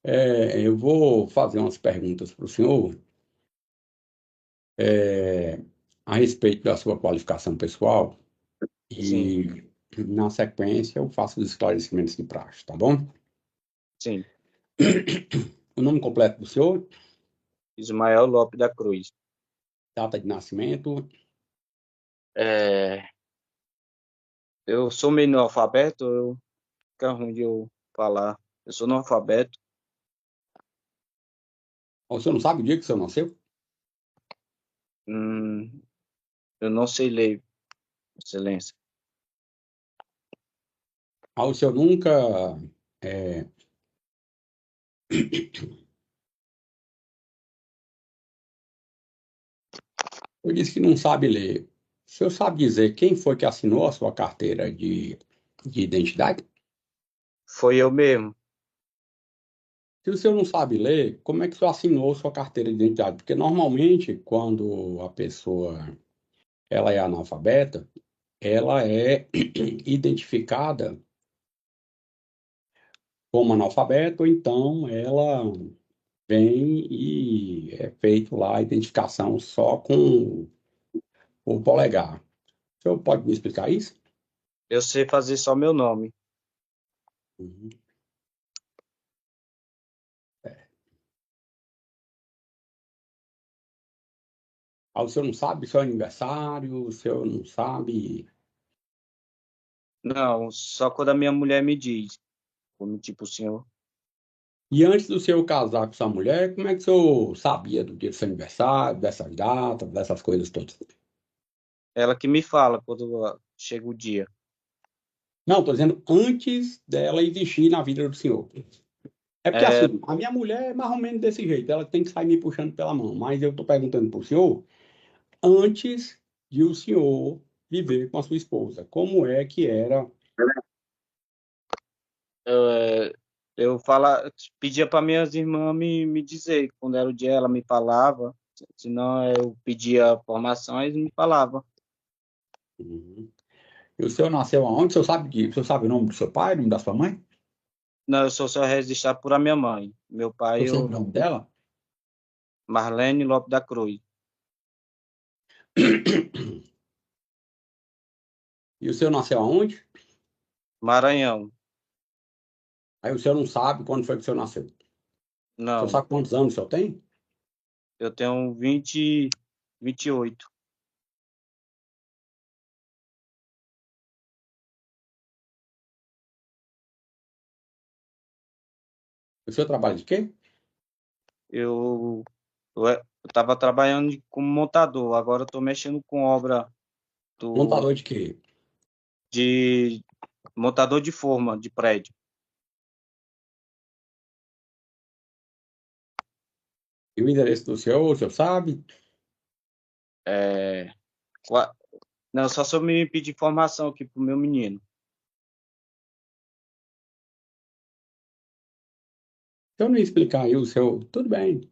Eu vou fazer umas perguntas para o senhor, é, a respeito da sua qualificação pessoal Sim, e, na sequência, eu faço os esclarecimentos de praxe, tá bom? sim. O nome completo do senhor, Ismael Lopes da Cruz. data de nascimento, É, eu sou meio analfabeto, fica ruim de eu falar. Eu sou analfabeto. o senhor não sabe o dia que o senhor nasceu? Hum, eu não sei ler, Excelência. O senhor nunca, é, eu disse que não sabe ler. O senhor sabe dizer quem foi que assinou a sua carteira de identidade? Foi eu mesmo. Se o senhor não sabe ler, como é que o senhor assinou sua carteira de identidade? Porque normalmente, quando a pessoa ela é analfabeta, ela é identificada como analfabeta, ou então ela vem e é feito lá a identificação só com o polegar. O senhor pode me explicar isso? Eu sei fazer só meu nome. Uhum. O senhor não sabe seu aniversário, o senhor não sabe. Não, só quando a minha mulher me diz. Como tipo o senhor. E antes do senhor casar com sua mulher, como é que o senhor sabia do dia do seu aniversário, dessas datas, dessas coisas todas? Ela que me fala quando chega o dia. Não, estou dizendo antes dela existir na vida do senhor. É porque É, assim, a minha mulher é mais ou menos desse jeito, ela tem que sair me puxando pela mão, mas eu estou perguntando para o senhor antes de o senhor viver com a sua esposa, como é que era? eu, eu pedia para minhas irmãs me dizer. Quando era o dia, ela me falava. Senão eu pedia informações e me falava. Uhum. E o senhor nasceu aonde? O senhor sabe o nome do seu pai, o nome da sua mãe? Não, eu sou só registrado por a minha mãe. Meu O pai, senhor sabe o nome dela? Marlene Lopes da Cruz. E o senhor nasceu aonde? Maranhão. Aí o senhor não sabe quando foi que o senhor nasceu. O senhor Não, sabe quantos anos o senhor tem? eu tenho 28. O senhor trabalha de quê? Eu eu estava trabalhando como montador. Agora eu estou mexendo com obra do, Montador de quê? de montador de forma de prédio. E o endereço do senhor, o senhor sabe? É, qua- não, só se eu me pedir informação aqui pro meu menino. Se eu não explicar aí o seu, tudo bem.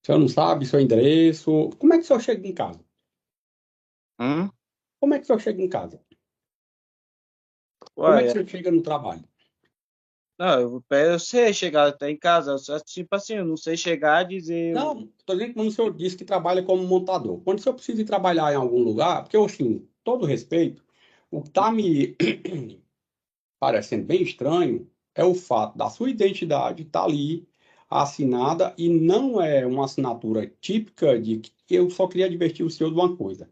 O senhor não sabe seu endereço. Como é que o senhor chega em casa? Hum? Como é que o senhor chega em casa? Como é que o Ué, senhor chega no trabalho? não, eu sei chegar até em casa, só, tipo assim, eu não sei chegar e dizer. Não, estou dizendo que quando o senhor disse que trabalha como montador. Quando o senhor precisa ir trabalhar em algum lugar, porque eu, assim, todo respeito, o que está me parecendo bem estranho é o fato da sua identidade estar ali assinada e não é uma assinatura típica de que eu só queria advertir o senhor de uma coisa.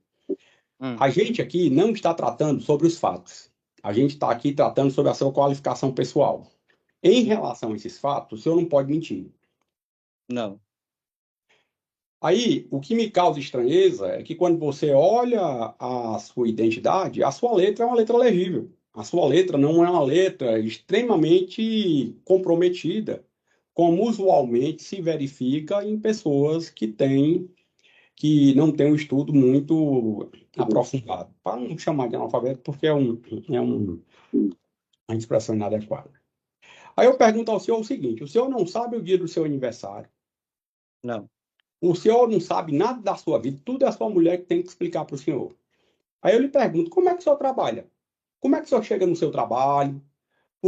Hum, A gente aqui não está tratando sobre os fatos. A gente está aqui tratando sobre a sua qualificação pessoal. Em relação a esses fatos, o senhor não pode mentir. não, Aí, o que me causa estranheza é que quando você olha a sua identidade, a sua letra é uma letra legível. A sua letra não é uma letra extremamente comprometida, como usualmente se verifica em pessoas que não têm um estudo muito aprofundado. Para não chamar de analfabeto, porque é uma expressão inadequada. Aí eu pergunto ao senhor o seguinte: o senhor não sabe o dia do seu aniversário? não. O senhor não sabe nada da sua vida, tudo é a sua mulher que tem que explicar para o senhor. Aí eu lhe pergunto, como é que o senhor trabalha? Como é que o senhor chega no seu trabalho?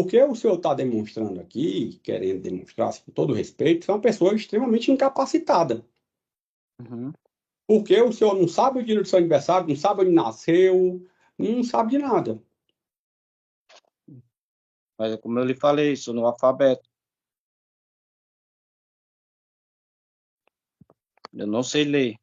Porque o senhor está demonstrando aqui, querendo demonstrar, assim, com todo respeito, que é uma pessoa extremamente incapacitada. Uhum. Porque o senhor não sabe o dia do seu aniversário, não sabe onde nasceu, não sabe de nada. Mas como eu lhe falei, sou no alfabeto. Eu não sei ler.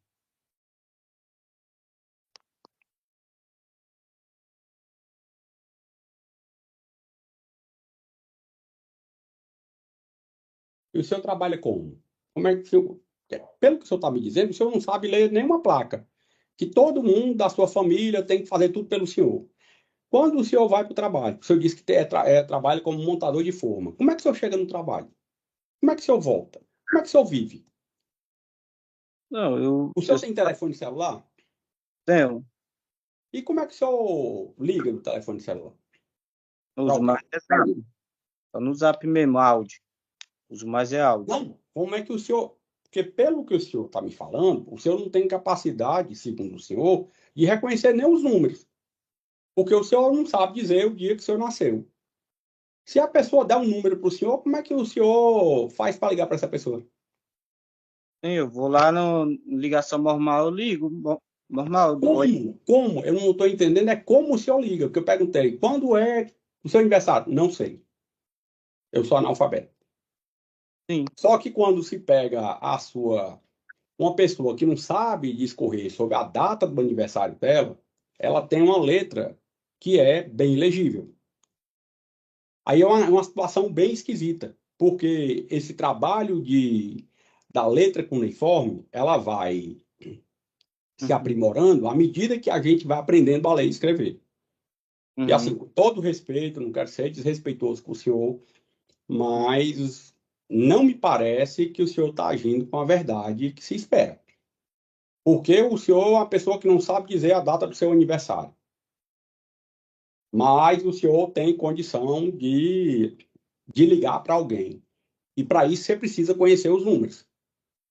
E o senhor trabalha como? Como é que o senhor, pelo que o senhor está me dizendo, o senhor não sabe ler nenhuma placa. Que todo mundo da sua família tem que fazer tudo pelo senhor. Quando o senhor vai para o trabalho, o senhor disse que trabalha como montador de forma. Como é que o senhor chega no trabalho? Como é que o senhor volta? Como é que o senhor vive? Não, eu, O eu senhor tem telefone celular? tenho. E como é que o senhor liga no telefone celular? Eu Para uso mais alguém? é Zap. Só no Zap mesmo, áudio. Uso mais é áudio. Não. Como é que o senhor. Porque, pelo que o senhor está me falando, o senhor não tem capacidade, segundo o senhor, de reconhecer nem os números. Porque o senhor não sabe dizer o dia que o senhor nasceu. Se a pessoa der um número para o senhor, como é que o senhor faz para ligar para essa pessoa? Sim, eu vou lá no ligação normal, eu ligo. Normal. Oi. Como? Como? Eu não estou entendendo, é como o senhor liga. Porque eu perguntei, quando é o seu aniversário? Não sei. Eu sou analfabeto. Sim. Só que quando se pega a sua, uma pessoa que não sabe discorrer sobre a data do aniversário dela, ela tem uma letra que é bem legível. Aí é uma situação bem esquisita, porque esse trabalho da letra cuneiforme, ela vai se Uhum. aprimorando à medida que a gente vai aprendendo a ler e escrever. E assim, Uhum. com todo respeito, não quero ser desrespeitoso com o senhor, mas não me parece que o senhor está agindo com a verdade que se espera. Porque o senhor é uma pessoa que não sabe dizer a data do seu aniversário. Mas o senhor tem condição de ligar para alguém. E para isso você precisa conhecer os números.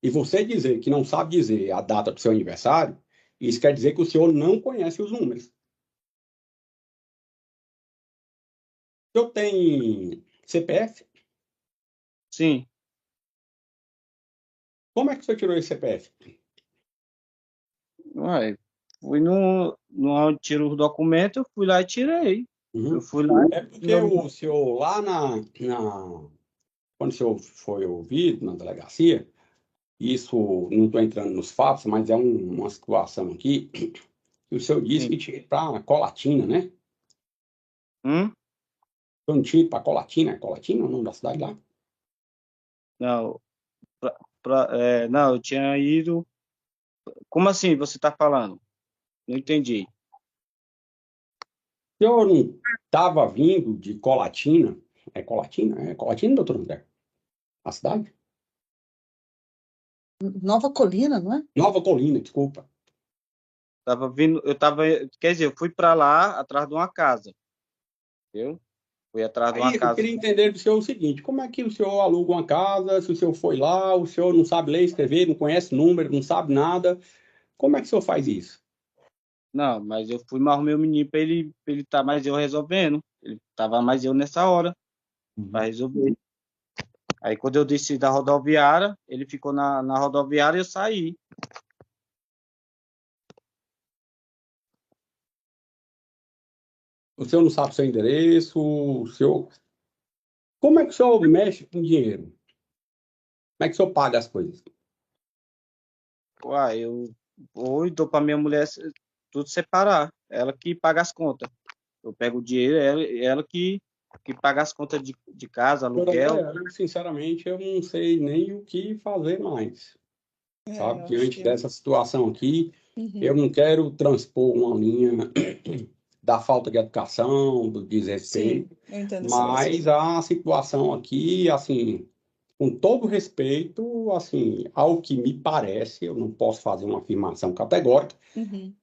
E você dizer que não sabe dizer a data do seu aniversário, isso quer dizer que o senhor não conhece os números. O senhor tem CPF? Sim. Como é que o senhor tirou esse CPF? Ué, fui no onde tiro os documentos, eu fui lá e tirei. Eu Uhum. fui lá É e porque o senhor lá quando o senhor foi ouvido na delegacia, isso não estou entrando nos fatos, mas é uma situação aqui, que o senhor disse sim. que tinha que ir para Colatina, né? Hum? Eu não tinha ido para Colatina, é Colatina o nome da cidade lá? Não, não, eu tinha ido. Como assim você está falando? Não entendi. O senhor não estava vindo de Colatina? É Colatina? É Colatina, doutor André? A cidade? Nova Colina, não é? Nova Colina, desculpa. Tava vindo, quer dizer, eu fui para lá atrás de uma casa, entendeu? Fui atrás de uma Aí eu casa. queria entender do senhor o seguinte: como é que o senhor aluga uma casa, se o senhor foi lá, o senhor não sabe ler, escrever, não conhece número, não sabe nada, como é que o senhor faz isso? Não, mas eu fui mais o meu menino para ele tá mais eu resolvendo. Ele tava mais eu nessa hora para Uhum. resolver. Aí quando eu desci da rodoviária, ele ficou na rodoviária e eu saí. O senhor não sabe o seu endereço, o senhor. Como é que o senhor mexe com dinheiro? Como é que o senhor paga as coisas? Uai, eu vou e dou para minha mulher tudo separar. Ela que paga as contas. Eu pego o dinheiro, ela que paga as contas de casa, Doutor aluguel. André, eu, sinceramente, eu não sei nem o que fazer mais, sabe? Eu acho Diante que. dessa situação aqui, eu Uhum. não quero transpor uma linha da falta de educação, do Sim, desrespeito, eu entendo o que você está mas dizendo. a situação aqui, assim, com todo respeito, assim, ao que me parece, eu não posso fazer uma afirmação categórica, Uhum.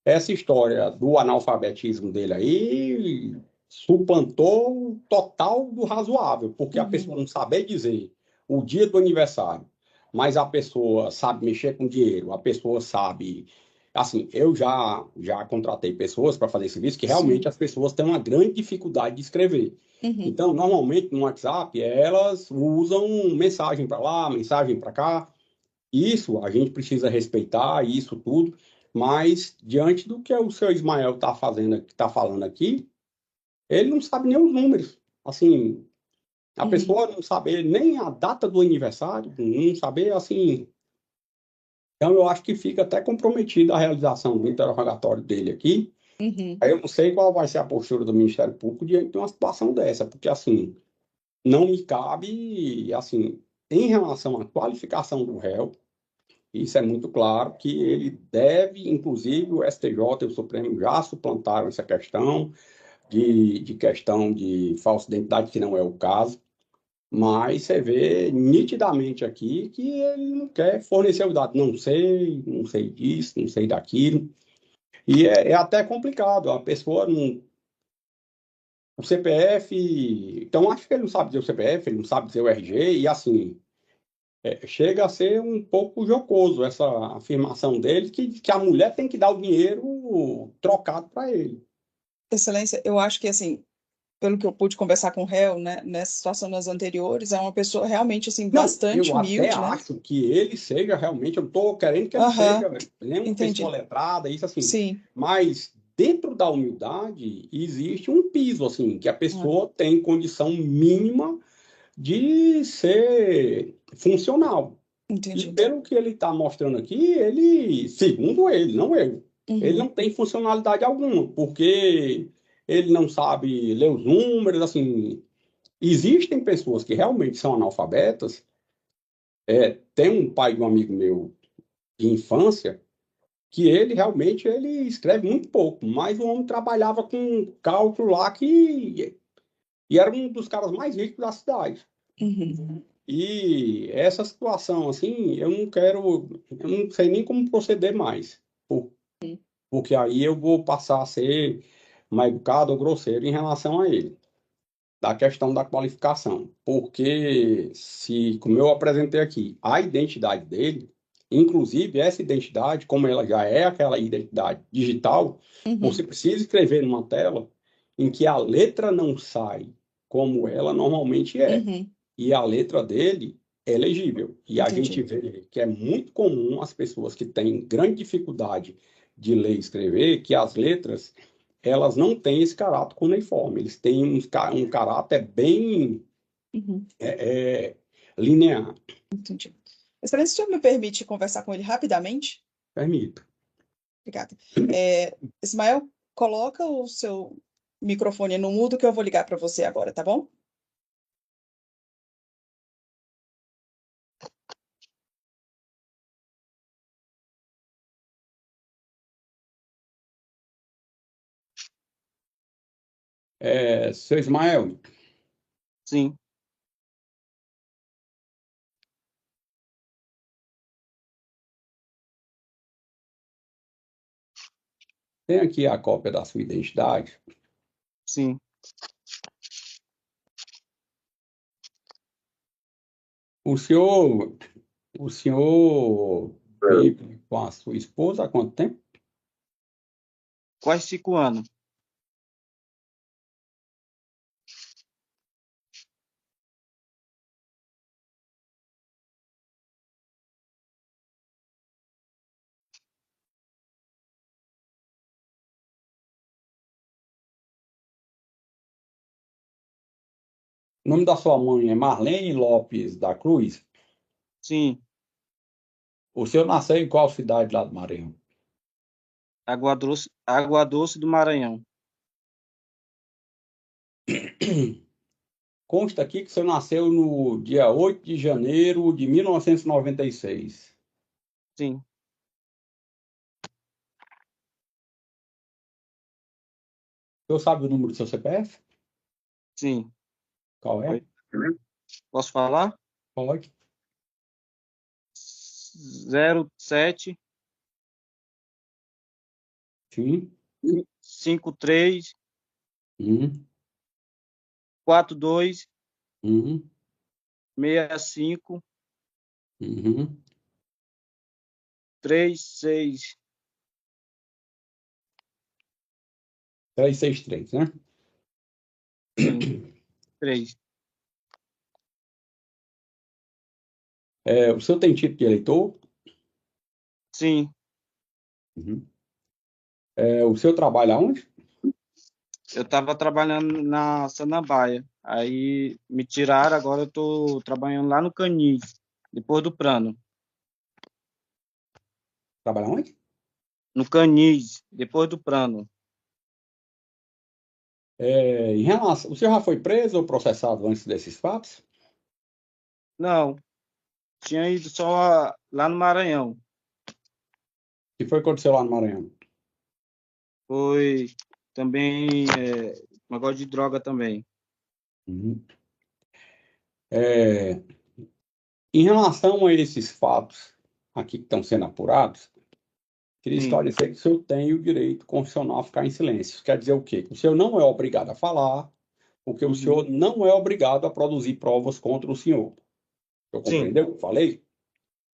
essa história do analfabetismo dele aí suplantou o total do razoável, porque a Uhum. pessoa não saber dizer o dia do aniversário, mas a pessoa sabe mexer com dinheiro, a pessoa sabe Assim, eu já contratei pessoas para fazer serviço que realmente Sim. as pessoas têm uma grande dificuldade de escrever. Uhum. Então, normalmente no WhatsApp, elas usam mensagem para lá, mensagem para cá. Isso a gente precisa respeitar, isso tudo. Mas, diante do que o seu Ismael está fazendo, está falando aqui, ele não sabe nem os números. Assim, a Uhum. pessoa não saber nem a data do aniversário, não saber, assim. Então, eu acho que fica até comprometida a realização do interrogatório dele aqui. Uhum. Aí eu não sei qual vai ser a postura do Ministério Público diante de uma situação dessa, porque, assim, não me cabe, assim, em relação à qualificação do réu, isso é muito claro que ele deve, inclusive, o STJ e o Supremo já suplantaram essa questão de questão de falsa identidade, que não é o caso. Mas você vê nitidamente aqui que ele não quer fornecer os dados. Não sei disso, não sei daquilo. E é até complicado. A pessoa não. O CPF. Então, acho que ele não sabe dizer o CPF, ele não sabe dizer o RG, e assim. Chega a ser um pouco jocoso essa afirmação dele que a mulher tem que dar o dinheiro trocado para ele. Excelência, eu acho que, assim, pelo que eu pude conversar com o réu, né, nessa situação das anteriores, é uma pessoa realmente, assim, Não, bastante eu até humilde, né? acho que ele seja realmente, eu estou querendo que ele Aham, seja nem uma pessoa entendi. letrada, isso assim, Sim. mas dentro da humildade existe um piso, assim, que a Ah, pessoa tem condição mínima de ser funcional. E entendi. pelo que ele está mostrando aqui, ele, segundo ele, não eu, ele não Uhum. tem funcionalidade alguma, porque ele não sabe ler os números, assim, existem pessoas que realmente são analfabetas. Tem um pai de um amigo meu de infância que ele realmente ele escreve muito pouco, mas o homem trabalhava com um cálculo lá e era um dos caras mais ricos da cidade. Uhum. E essa situação, assim, eu não sei nem como proceder mais, porque aí eu vou passar a ser mais educado ou grosseiro em relação a ele, da questão da qualificação. Porque se, como eu apresentei aqui, a identidade dele, inclusive essa identidade, como ela já é aquela identidade digital, você Uhum. precisa escrever numa tela em que a letra não sai como ela normalmente é. Uhum. E a letra dele é legível. E a gente Entendi. vê que é muito comum as pessoas que têm grande dificuldade de ler e escrever, que as letras elas não têm esse caráter cuneiforme, eles têm um caráter bem Uhum. é, linear. Entendi. Excelência, o senhor me permite conversar com ele rapidamente? Permito. Obrigada. Ismael, coloca o seu microfone no mudo que eu vou ligar para você agora, tá bom? Seu Ismael, Sim, tem aqui a cópia da sua identidade. sim. O senhor, o senhor vive com a sua esposa há quanto tempo? Quase 5 anos. O nome da sua mãe é Marlene Lopes da Cruz. Sim, O senhor nasceu em qual cidade lá do Maranhão? Água Doce do Maranhão. Consta aqui que o senhor nasceu no dia 8 de janeiro de 1996. Sim, O senhor sabe o número do seu CPF? sim. Qual é? Oi. Posso falar? Pode. 07 Sim. 53 Uhum. 42 Uhum. 65 Uhum. 36 363, né? Sim, 3. O senhor tem título de eleitor? Sim, Uhum. O senhor trabalha onde? eu estava trabalhando na Samambaia. Aí me tiraram, agora eu estou trabalhando lá no Canis, depois do Prano. Trabalha onde? No Canis, depois do Prano. Em relação, o senhor já foi preso ou processado antes desses fatos? Não, tinha ido só lá no Maranhão. O que foi que aconteceu lá no Maranhão? Foi também negócio de droga também. Uhum. É, Em relação a esses fatos aqui que estão sendo apurados, queria Sim, esclarecer que o senhor tem o direito constitucional a ficar em silêncio. Isso quer dizer o quê? Que o senhor não é obrigado a falar, porque o uhum. senhor não é obrigado a produzir provas contra o senhor. O senhor Sim, compreendeu o que eu falei?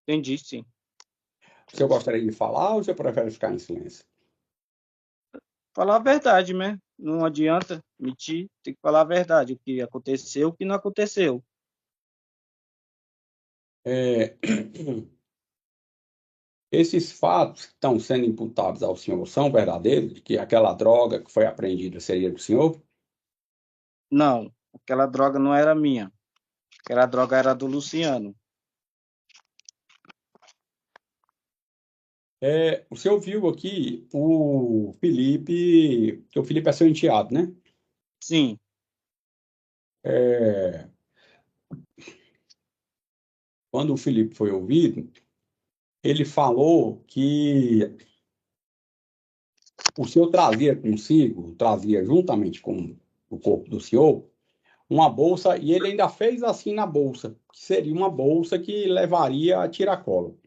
entendi, sim. O senhor gostaria de falar ou o senhor prefere ficar em silêncio? Falar a verdade, né? Não adianta mentir, tem que falar a verdade. O que aconteceu, o que não aconteceu. É, Esses fatos que estão sendo imputados ao senhor são verdadeiros? De que aquela droga que foi apreendida seria do senhor? Não, aquela droga não era minha. Aquela droga era do Luciano. O senhor viu aqui o Felipe, que o Felipe é seu enteado, né? Sim, É, Quando o Felipe foi ouvido, ele falou que o senhor trazia consigo, trazia juntamente com o corpo do senhor, uma bolsa, e ele ainda fez assim na bolsa, que seria uma bolsa que levaria a tiracolo.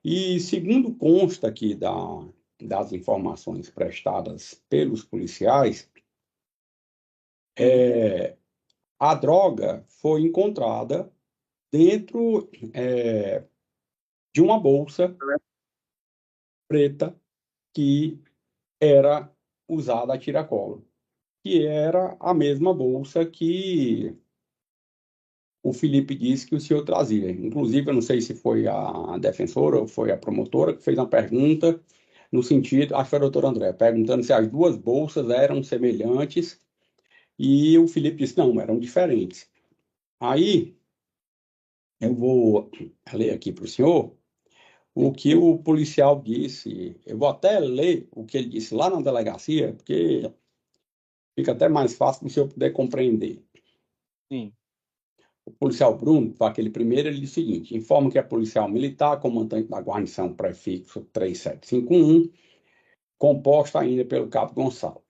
E segundo consta aqui das informações prestadas pelos policiais, sim. a droga foi encontrada dentro de uma bolsa preta que era usada a tiracolo, que era a mesma bolsa que o Felipe disse que o senhor trazia. Inclusive, eu não sei se foi a defensora ou foi a promotora que fez uma pergunta no sentido, acho que foi a doutora André, perguntando se as duas bolsas eram semelhantes, e o Felipe disse, não, eram diferentes. Aí, eu vou ler aqui para o senhor o que o policial disse. Eu vou até ler o que ele disse lá na delegacia, porque fica até mais fácil para o senhor poder compreender. Sim, O policial Bruno, foi aquele primeiro, ele disse o seguinte: informa que é policial militar, comandante da guarnição prefixo 3751, composta ainda pelo cabo Gonçalo,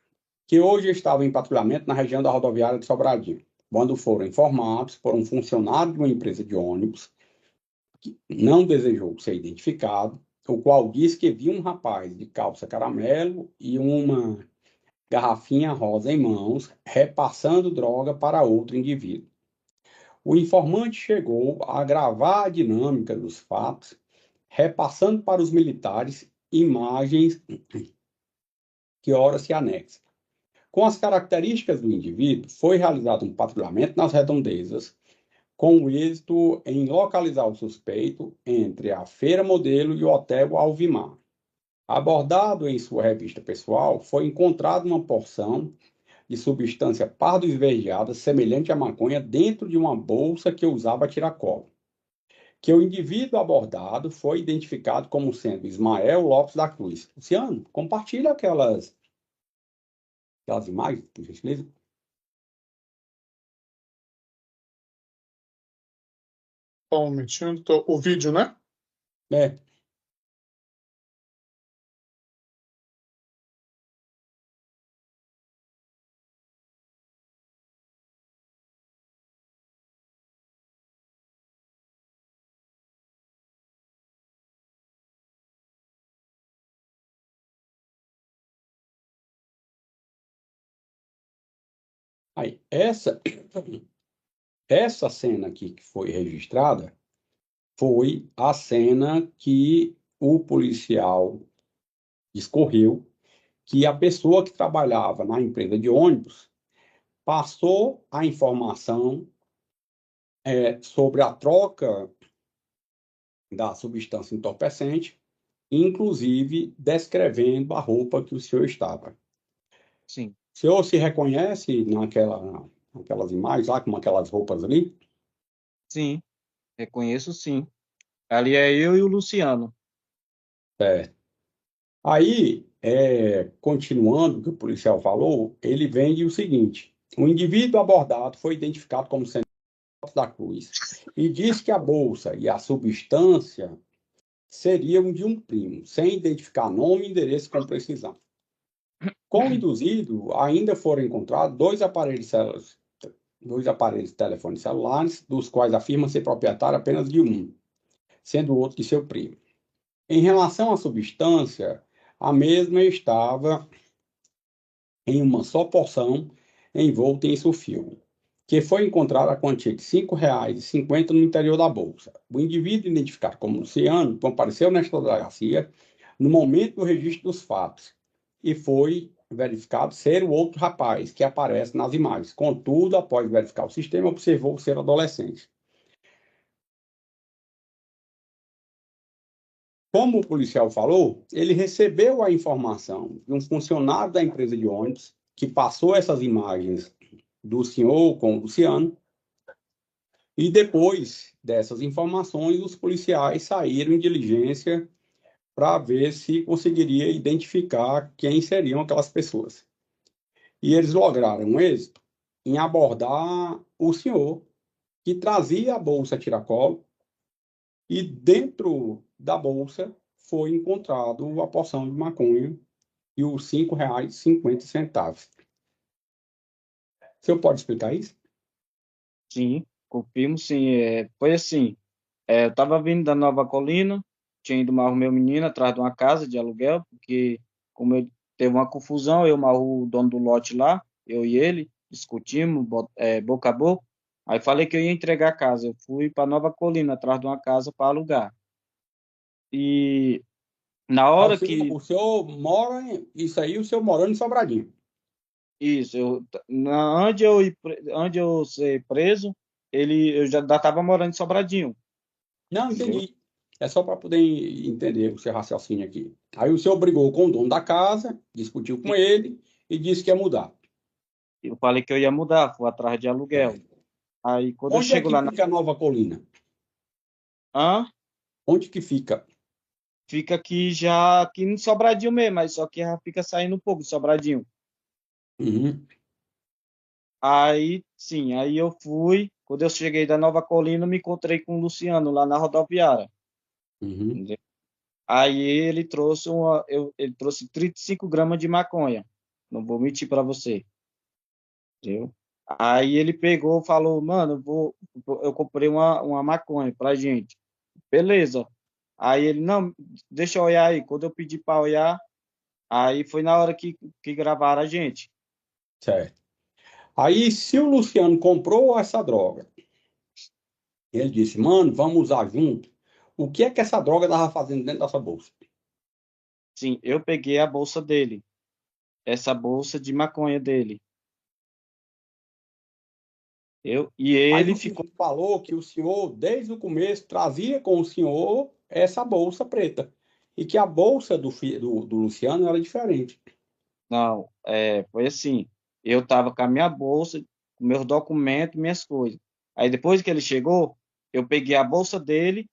que hoje estava em patrulhamento na região da rodoviária de Sobradinho, quando foram informados por um funcionário de uma empresa de ônibus, que não desejou ser identificado, o qual disse que viu um rapaz de calça caramelo e uma garrafinha rosa em mãos, repassando droga para outro indivíduo. O informante chegou a agravar a dinâmica dos fatos, repassando para os militares imagens que ora se anexam. Com as características do indivíduo, foi realizado um patrulhamento nas redondezas, com o êxito em localizar o suspeito entre a Feira Modelo e o Hotel Alvimar. Abordado em sua revista pessoal, foi encontrada uma porção de substância pardo esverdeada semelhante à maconha dentro de uma bolsa que usava tiracolo, que o indivíduo abordado foi identificado como sendo Ismael Lopes da Cruz. Luciano, compartilha aquelas imagens, por gentileza. Só um minutinho, o vídeo, né? É, aí, essa cena aqui que foi registrada foi a cena que o policial discorreu que a pessoa que trabalhava na empresa de ônibus passou a informação sobre a troca da substância entorpecente, inclusive descrevendo a roupa que o senhor estava. Sim, O senhor se reconhece naquelas imagens lá, com aquelas roupas ali? sim, reconheço sim. Ali é eu e o Luciano. Certo. Aí, continuando o que o policial falou, ele vende o seguinte: o indivíduo abordado foi identificado como sendo da Cruz e diz que a bolsa e a substância seriam de um primo, sem identificar nome e endereço com precisão. Com o induzido, ainda foram encontrados dois aparelhos de telefone celulares, dos quais afirma ser proprietário apenas de um, sendo o outro de seu primo. Em relação à substância, a mesma estava em uma só porção, envolta em sulfilme, que foi encontrada a quantia de R$ 5,50 no interior da bolsa. O indivíduo identificado como Luciano compareceu nesta delegacia no momento do registro dos fatos e foi verificado ser o outro rapaz que aparece nas imagens. Contudo, após verificar o sistema, observou ser adolescente. Como o policial falou, ele recebeu a informação de um funcionário da empresa de ônibus que passou essas imagens do senhor com o Luciano, e depois dessas informações, os policiais saíram em diligência para ver se conseguiria identificar quem seriam aquelas pessoas. E eles lograram um êxito em abordar o senhor, que trazia a bolsa tiracolo, e dentro da bolsa foi encontrado a porção de maconha e os R$ 5,50. O senhor pode explicar isso? Sim, confirmo sim. Foi assim, eu estava vindo da Nova Colina, tinha ido mais o meu menino atrás de uma casa de aluguel, porque como teve uma confusão, eu mais o dono do lote lá, eu e ele, discutimos, boca a boca, aí falei que eu ia entregar a casa, eu fui para Nova Colina atrás de uma casa para alugar. E na Ah, hora que, isso aí, o senhor morando em Sobradinho. isso, onde eu ser preso, eu já estava morando em Sobradinho, Não, entendeu? entendi. É só para poder entender o seu raciocínio aqui. Aí o senhor brigou com o dono da casa, discutiu com ele e disse que ia mudar. Eu falei que eu ia mudar, fui atrás de aluguel. Certo. Aí quando eu Onde é chego que lá na. fica a Nova Colina? Hã? Onde que fica? Fica aqui já, aqui em Sobradinho mesmo, mas só que já fica saindo um pouco de Sobradinho. Uhum, Aí, sim, aí eu fui. Quando eu cheguei da Nova Colina, eu me encontrei com o Luciano lá na rodoviária. uhum. Entendeu? Aí ele trouxe 35 gramas de maconha. Não vou mentir para você. Entendeu? Aí ele pegou, falou, mano, eu comprei uma maconha pra gente. Beleza. Aí ele, não, deixa eu olhar aí. Quando eu pedi para olhar, aí foi na hora que gravaram a gente. Certo. Aí, se o Luciano comprou essa droga, ele disse, mano, vamos usar junto. O que é que essa droga estava fazendo dentro dessa bolsa? Sim, eu peguei a bolsa dele, essa bolsa de maconha dele. E Mas ele o ficou. senhor falou que o senhor, desde o começo, trazia com o senhor essa bolsa preta. E que a bolsa do Luciano era diferente. Não, foi assim. Eu tava com a minha bolsa, com meus documentos, minhas coisas. Aí depois que ele chegou, eu peguei a bolsa dele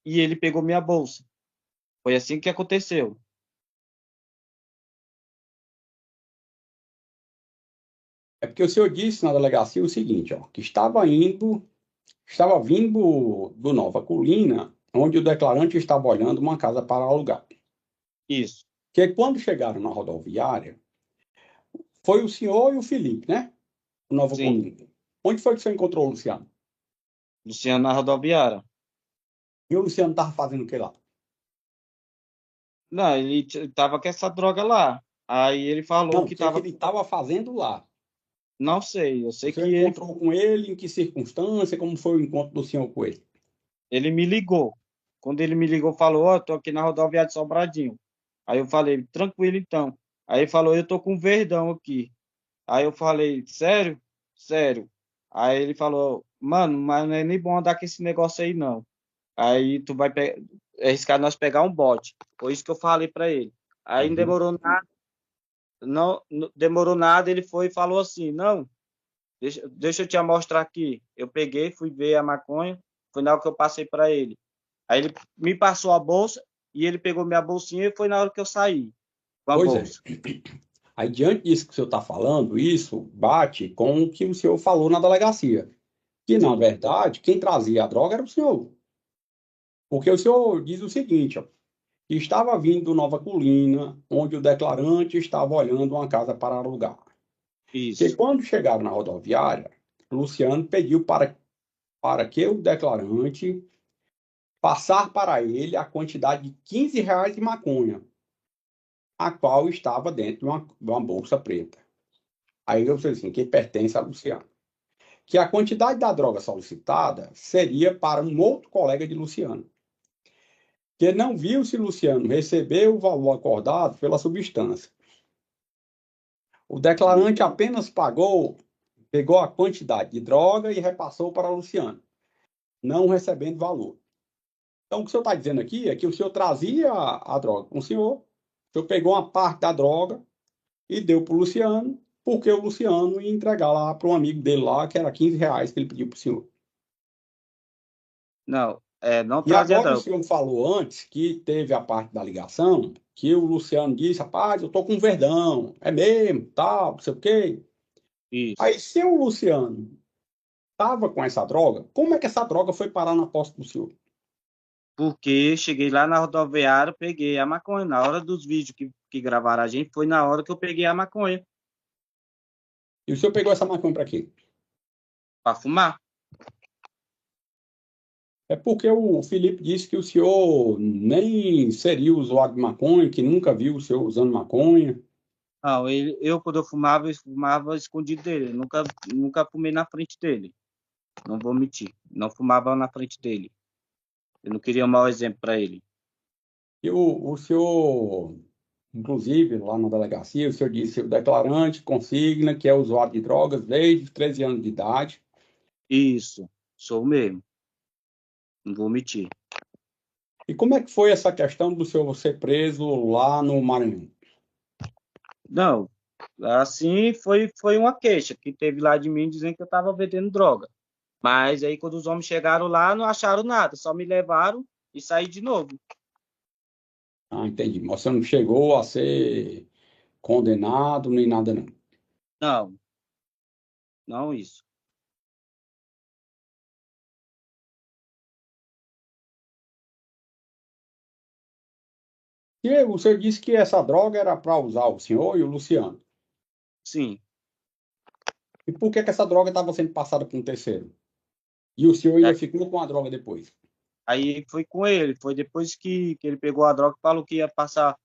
e ele pegou minha bolsa. Foi assim que aconteceu. É porque o senhor disse na delegacia o seguinte, ó, que estava vindo do Nova Colina, onde o declarante estava olhando uma casa para alugar. Isso. Que quando chegaram na rodoviária, foi o senhor e o Felipe, né? O Nova Sim. Colina. Onde foi que o senhor encontrou o Luciano? Luciano na rodoviária. E o Luciano estava fazendo o que lá? Não, ele tava com essa droga lá. Aí ele falou Não, o que que é que tava. ele estava fazendo lá? Não sei, eu O sei senhor que ele, encontrou com ele, em que circunstância, como foi o encontro do senhor com ele? ele me ligou. Quando ele me ligou, falou: Ó, tô aqui na rodoviária de Sobradinho. Aí eu falei: tranquilo então. Aí ele falou, eu tô com um verdão aqui. Aí eu falei, sério? Sério. Aí ele falou, mano, mas não é nem bom andar com esse negócio aí, não. Aí tu vai arriscar nós pegar um bote. Foi isso que eu falei pra ele. Aí não Uhum. demorou nada, não demorou nada, ele foi e falou assim, não, deixa eu te mostrar aqui. Eu peguei, fui ver a maconha, foi na hora que eu passei pra ele. Aí ele me passou a bolsa e ele pegou minha bolsinha e foi na hora que eu saí com a Pois é. bolsa. Aí, diante disso que o senhor está falando, isso bate com o que o senhor falou na delegacia. Que, na Sim, verdade, quem trazia a droga era o senhor. Porque o senhor diz o seguinte, ó, que estava vindo Nova Colina, onde o declarante estava olhando uma casa para alugar. Que isso. quando chegaram na rodoviária, Luciano pediu para que o declarante passar para ele a quantidade de R$ 15 de maconha, a qual estava dentro de uma bolsa preta. Aí eu disse assim, que pertence a Luciano. Que a quantidade da droga solicitada seria para um outro colega de Luciano, que não viu se Luciano recebeu o valor acordado pela substância. O Sim. declarante apenas pegou a quantidade de droga e repassou para Luciano, não recebendo valor. Então, o que o senhor está dizendo aqui é que o senhor trazia a droga com o senhor pegou uma parte da droga e deu para o Luciano, porque o Luciano ia entregar lá para um amigo dele lá, que era R$ 15 que ele pediu para o senhor. Não, não E trazia agora o droga. senhor falou antes que teve a parte da ligação, que o Luciano disse, rapaz, eu tô com um verdão, é mesmo, tal, não sei o quê. Isso. Aí, se o Luciano estava com essa droga, como é que essa droga foi parar na posse do senhor? Porque cheguei lá na rodoviária, peguei a maconha. Na hora dos vídeos que gravaram a gente, foi na hora que eu peguei a maconha E o senhor pegou essa maconha para quê? para fumar. É porque o Felipe disse que o senhor nem seria usuário de maconha, que nunca viu o senhor usando maconha. Não, quando eu fumava escondido dele. Eu nunca fumei na frente dele. Não vou mentir. Não fumava na frente dele. Eu não queria um mau exemplo para ele. E o senhor, inclusive, lá na delegacia, o senhor disse o declarante consigna que é usuário de drogas desde os 13 anos de idade. Isso, sou o mesmo. Não vou mentir. E como é que foi essa questão do senhor ser preso lá no Maranhão? Não, assim foi uma queixa que teve lá de mim dizendo que eu estava vendendo droga. Mas aí quando os homens chegaram lá, não acharam nada, só me levaram e saí de novo. Ah, entendi. Mas você não chegou a ser condenado nem nada, não. Não, não isso. E você disse que essa droga era para usar o senhor e o Luciano. Sim. E por que essa droga estava sendo passada para um terceiro? E o senhor É, ainda ficou com a droga depois? aí foi com ele, foi depois que ele pegou a droga e falou que ia passar R$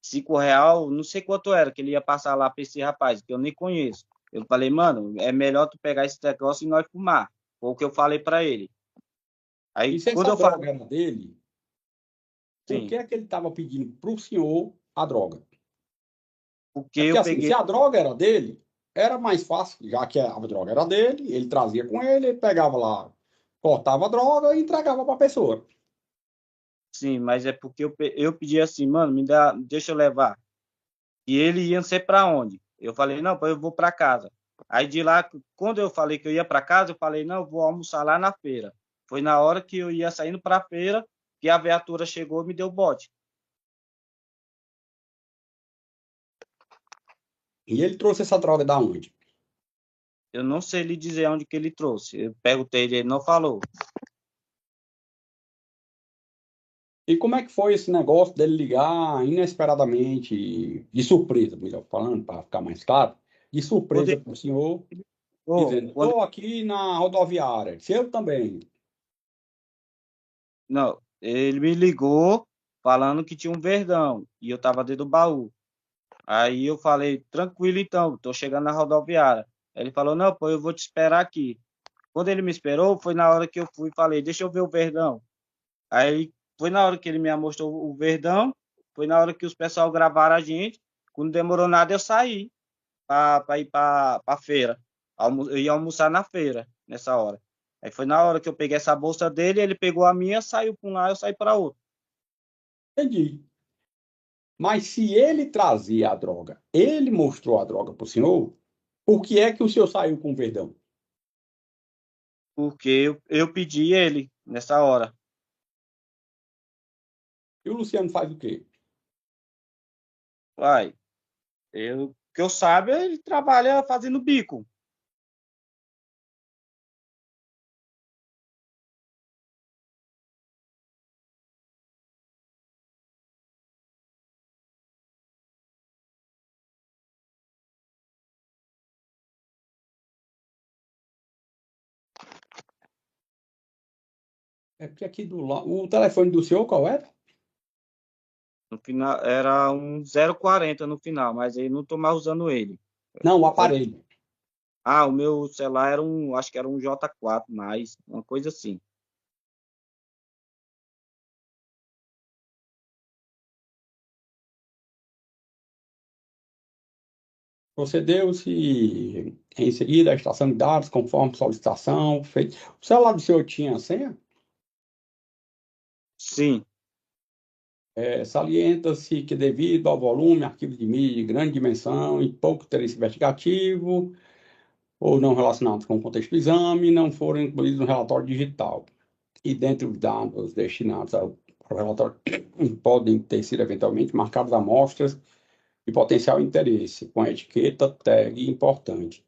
5, não sei quanto era, que ele ia passar lá para esse rapaz, que eu nem conheço. Eu falei, mano, é melhor tu pegar esse negócio e nós fumar. Foi o que eu falei para ele. E Aí se quando essa eu falei, droga era dele, por sim, que é que ele estava pedindo para o senhor a droga? porque É porque eu assim, se peguei, a droga era dele, era mais fácil, já que a droga era dele, ele trazia com ele pegava lá, cortava a droga e entregava para a pessoa. sim, mas é porque eu pedi assim, mano, me dá, deixa eu levar. E ele ia ser para onde? Eu falei, não, eu vou para casa. Aí de lá, quando eu falei que eu ia para casa, eu falei, não, eu vou almoçar lá na feira. Foi na hora que eu ia saindo para a feira que a viatura chegou e me deu o bote. E ele trouxe essa droga da onde? Eu não sei lhe dizer onde que ele trouxe. Eu perguntei, ele não falou. E como é que foi esse negócio dele ligar inesperadamente, de surpresa, melhor falando, para ficar mais claro, de Quando surpresa ele, para o senhor, ligou, dizendo, quando, estou aqui na rodoviária, se eu também. não, ele me ligou falando que tinha um verdão e eu estava dentro do baú. Aí eu falei, tranquilo então, estou chegando na rodoviária. Ele falou, não, pô, eu vou te esperar aqui. Quando ele me esperou, foi na hora que eu fui e falei, deixa eu ver o verdão. Aí foi na hora que ele me mostrou o verdão, foi na hora que os pessoal gravaram a gente. quando demorou nada, eu saí para ir para a feira. Eu ia almoçar na feira nessa hora. Aí foi na hora que eu peguei essa bolsa dele, ele pegou a minha, saiu para um lado, eu saí para outro. Entendi. Mas se ele trazia a droga, ele mostrou a droga para o senhor, por que é que o senhor saiu com o Verdão? Porque eu pedi ele nessa hora. E o Luciano faz o quê? Uai, que eu saiba, ele trabalha fazendo bico. É porque aqui do lado. O telefone do senhor qual era? No final, era um 040 no final, mas aí não tô mais usando ele. Não, o Foi- aparelho. O meu celular acho que era um J4 mais, uma coisa assim. Procedeu-se em seguida a extração de dados conforme solicitação. Feito. O celular do senhor tinha senha? Sim, Salienta-se que, devido ao volume, arquivo de mídia de grande dimensão e pouco interesse investigativo, ou não relacionados com o contexto do exame, não foram incluídos no relatório digital. E dentre os dados destinados ao relatório, podem ter sido eventualmente marcadas amostras de potencial interesse, com a etiqueta tag importante.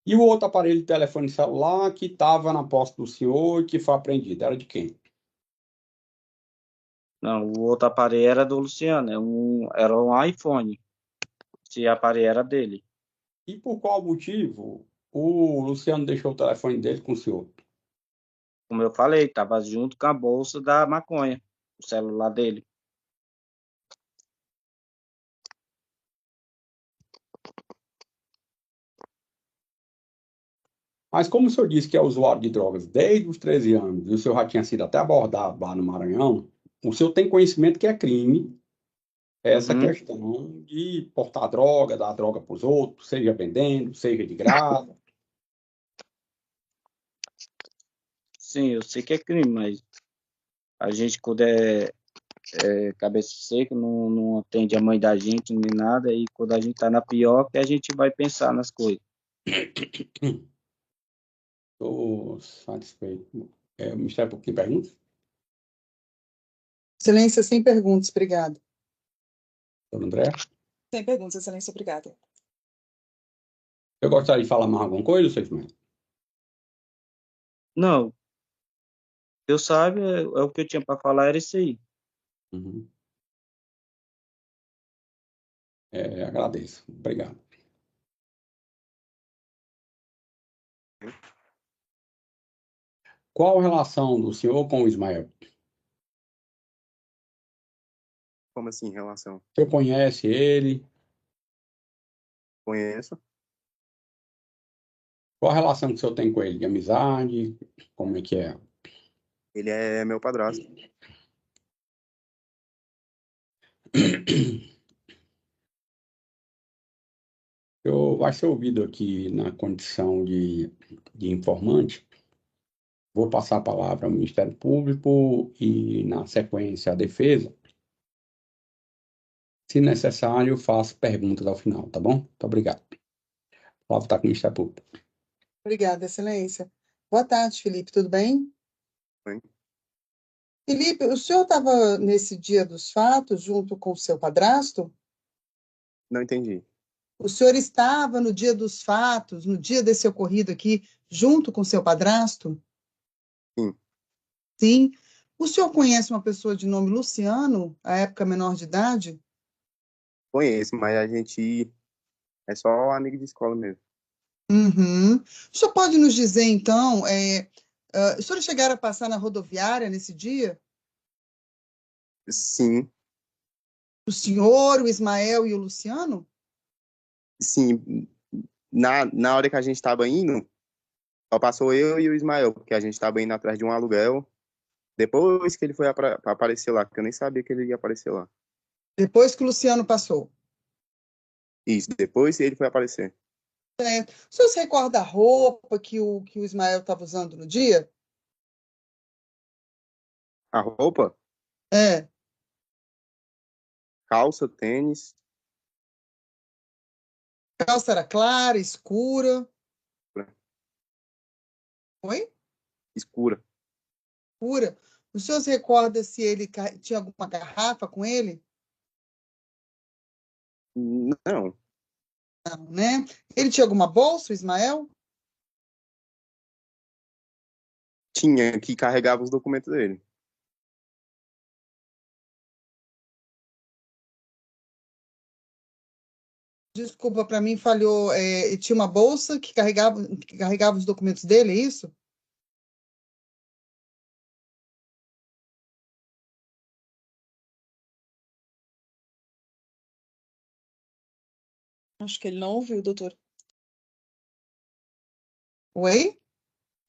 E o outro aparelho de telefone celular que estava na posse do senhor e que foi apreendido, era de quem? não, o outro aparelho era do Luciano, era um iPhone. Esse aparelho era dele. E por qual motivo o Luciano deixou o telefone dele com o senhor? Como eu falei, tava junto com a bolsa da maconha, o celular dele. Mas como o senhor disse que é usuário de drogas desde os 13 anos, e o senhor já tinha sido até abordado lá no Maranhão, o senhor tem conhecimento que é crime essa Uhum. questão de portar droga, dar droga para os outros, seja vendendo, seja de graça. Sim, eu sei que é crime, mas a gente, quando é cabeça seca, não atende a mãe da gente nem nada, e quando a gente tá na pior, que a gente vai pensar nas coisas. Estou satisfeito. O Ministério Público tem perguntas? Excelência, sem perguntas, obrigada. Doutor André? Sem perguntas, Excelência, obrigada. Eu gostaria de falar mais alguma coisa, senhor Ismael? Não, eu sabe, é o que eu tinha para falar, era isso aí. Uhum. Agradeço. Obrigado. Qual a relação do senhor com o Ismael? Como assim, relação? O senhor conhece ele? Conheço. Qual a relação que o senhor tem com ele? De amizade? Como é que é? Ele é meu padrasto. Eu vai ser ouvido aqui na condição de informante. Vou passar a palavra ao Ministério Público e, na sequência, à defesa. Se necessário, faço perguntas ao final, tá bom? Muito obrigado. A palavra está com o Ministério Público. Obrigada, Excelência. Boa tarde, Felipe, tudo bem? Bem. Felipe, o senhor estava nesse dia dos fatos junto com o seu padrasto? Não entendi. O senhor estava no dia dos fatos, no dia desse ocorrido aqui, junto com o seu padrasto? Sim, Sim. O senhor conhece uma pessoa de nome Luciano, à época menor de idade? conheço, mas a gente é só amigo de escola mesmo. Uhum. O senhor pode nos dizer, então, os senhores chegaram a passar na rodoviária nesse dia? Sim, O senhor, o Ismael e o Luciano? sim. Na hora que a gente estava indo, só passou eu e o Ismael, porque a gente estava indo atrás de um aluguel Depois que ele foi pra aparecer lá, que eu nem sabia que ele ia aparecer lá. Depois que o Luciano passou. Isso, depois ele foi aparecer. O senhor se recorda da roupa que o Ismael estava usando no dia? A roupa, É. calça, tênis, A calça era clara, escura. Oi? escura. Escura. O senhor se recorda se ele tinha alguma garrafa com ele? Não, Não, né? Ele tinha alguma bolsa, o Ismael? tinha que carregava os documentos dele. Desculpa, para mim falhou. Ele tinha uma bolsa que carregava os documentos dele, é isso? Acho que ele não ouviu, doutor. Oi?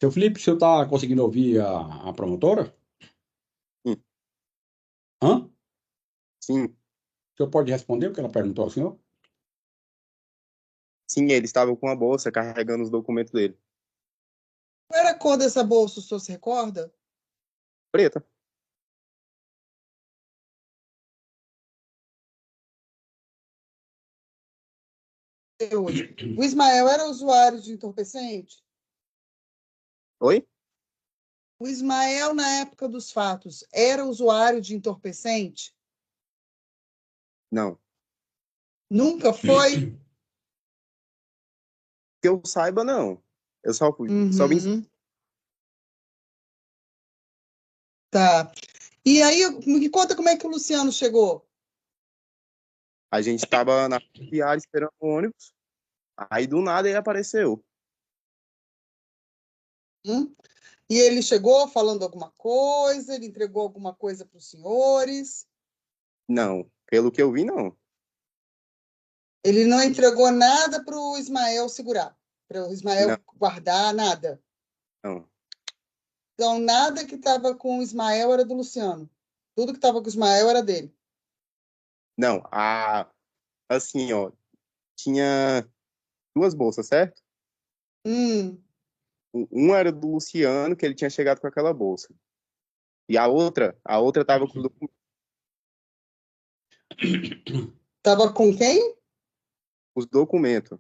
Seu Felipe, o senhor está conseguindo ouvir a promotora? Sim, Hã? O sim, senhor pode responder o que ela perguntou ao senhor? sim, ele estava com a bolsa carregando os documentos dele. Qual era a cor dessa bolsa, o senhor se recorda? Preta. Hoje. O Ismael era usuário de entorpecente? Oi? O Ismael, na época dos fatos, era usuário de entorpecente? Não. Nunca foi? Que eu saiba, não. Eu só vim. Uhum. Tá. E aí, me conta como é que o Luciano chegou? A gente estava na viagem esperando o ônibus. Aí do nada ele apareceu. Hum? E ele chegou falando alguma coisa? Ele entregou alguma coisa para os senhores? Não. Pelo que eu vi, não. Ele não entregou nada para o Ismael segurar, para o Não, Ismael guardar, nada. não. Então, nada que estava com o Ismael era do Luciano. Tudo que estava com o Ismael era dele. Não. Assim, ó. Tinha duas bolsas, certo? Hum, Um era do Luciano, que ele tinha chegado com aquela bolsa. E a outra tava com Tava com quem? os documentos.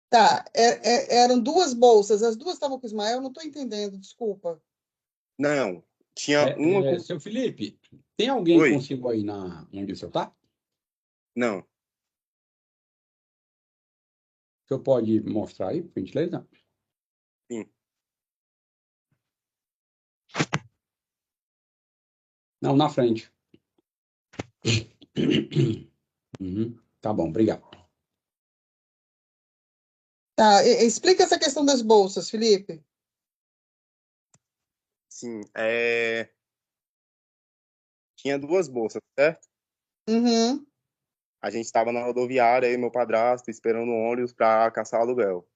Tá, eram duas bolsas. As duas estavam com o Ismael? Não estou entendendo, desculpa. Não. Tinha uma com. Seu Felipe, tem alguém Oi? consigo aí onde o senhor está? Não. O senhor pode mostrar aí, por gentileza? Sim. Não, na frente. Uhum. Tá bom, obrigado. Tá, explica essa questão das bolsas, Felipe. Sim. Tinha duas bolsas, certo? Uhum. A gente estava na rodoviária, eu e meu padrasto, esperando o ônibus para caçar aluguel.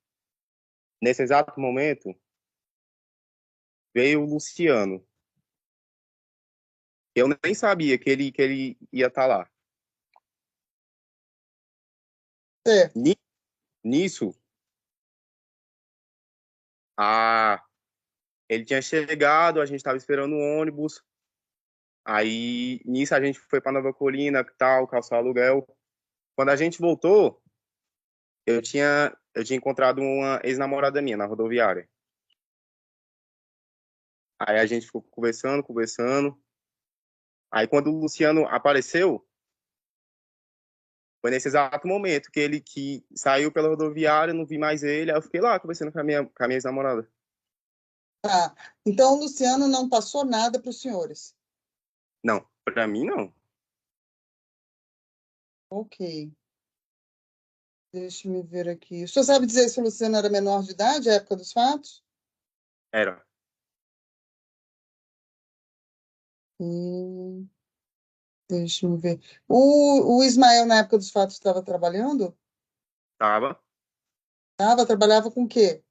Nesse exato momento, veio o Luciano. Eu nem sabia que ele ia estar lá. É. Ni- Nisso, a... ele tinha chegado, a gente estava esperando o ônibus. Aí, nisso, a gente foi para Nova Colina, tal, calçar aluguel. Quando a gente voltou, eu tinha encontrado uma ex-namorada minha na rodoviária. Aí a gente ficou conversando, conversando. Aí, quando o Luciano apareceu, foi nesse exato momento que saiu pela rodoviária, não vi mais ele, aí eu fiquei lá conversando com a minha ex-namorada. Tá. Então, o Luciano não passou nada para os senhores. Não, pra mim não. Ok. Deixa eu ver aqui. O senhor sabe dizer se o Luciano era menor de idade, à época dos fatos? Era. Hum, deixa eu ver. O Ismael, na época dos fatos, estava trabalhando? Tava Trabalhava com o quê?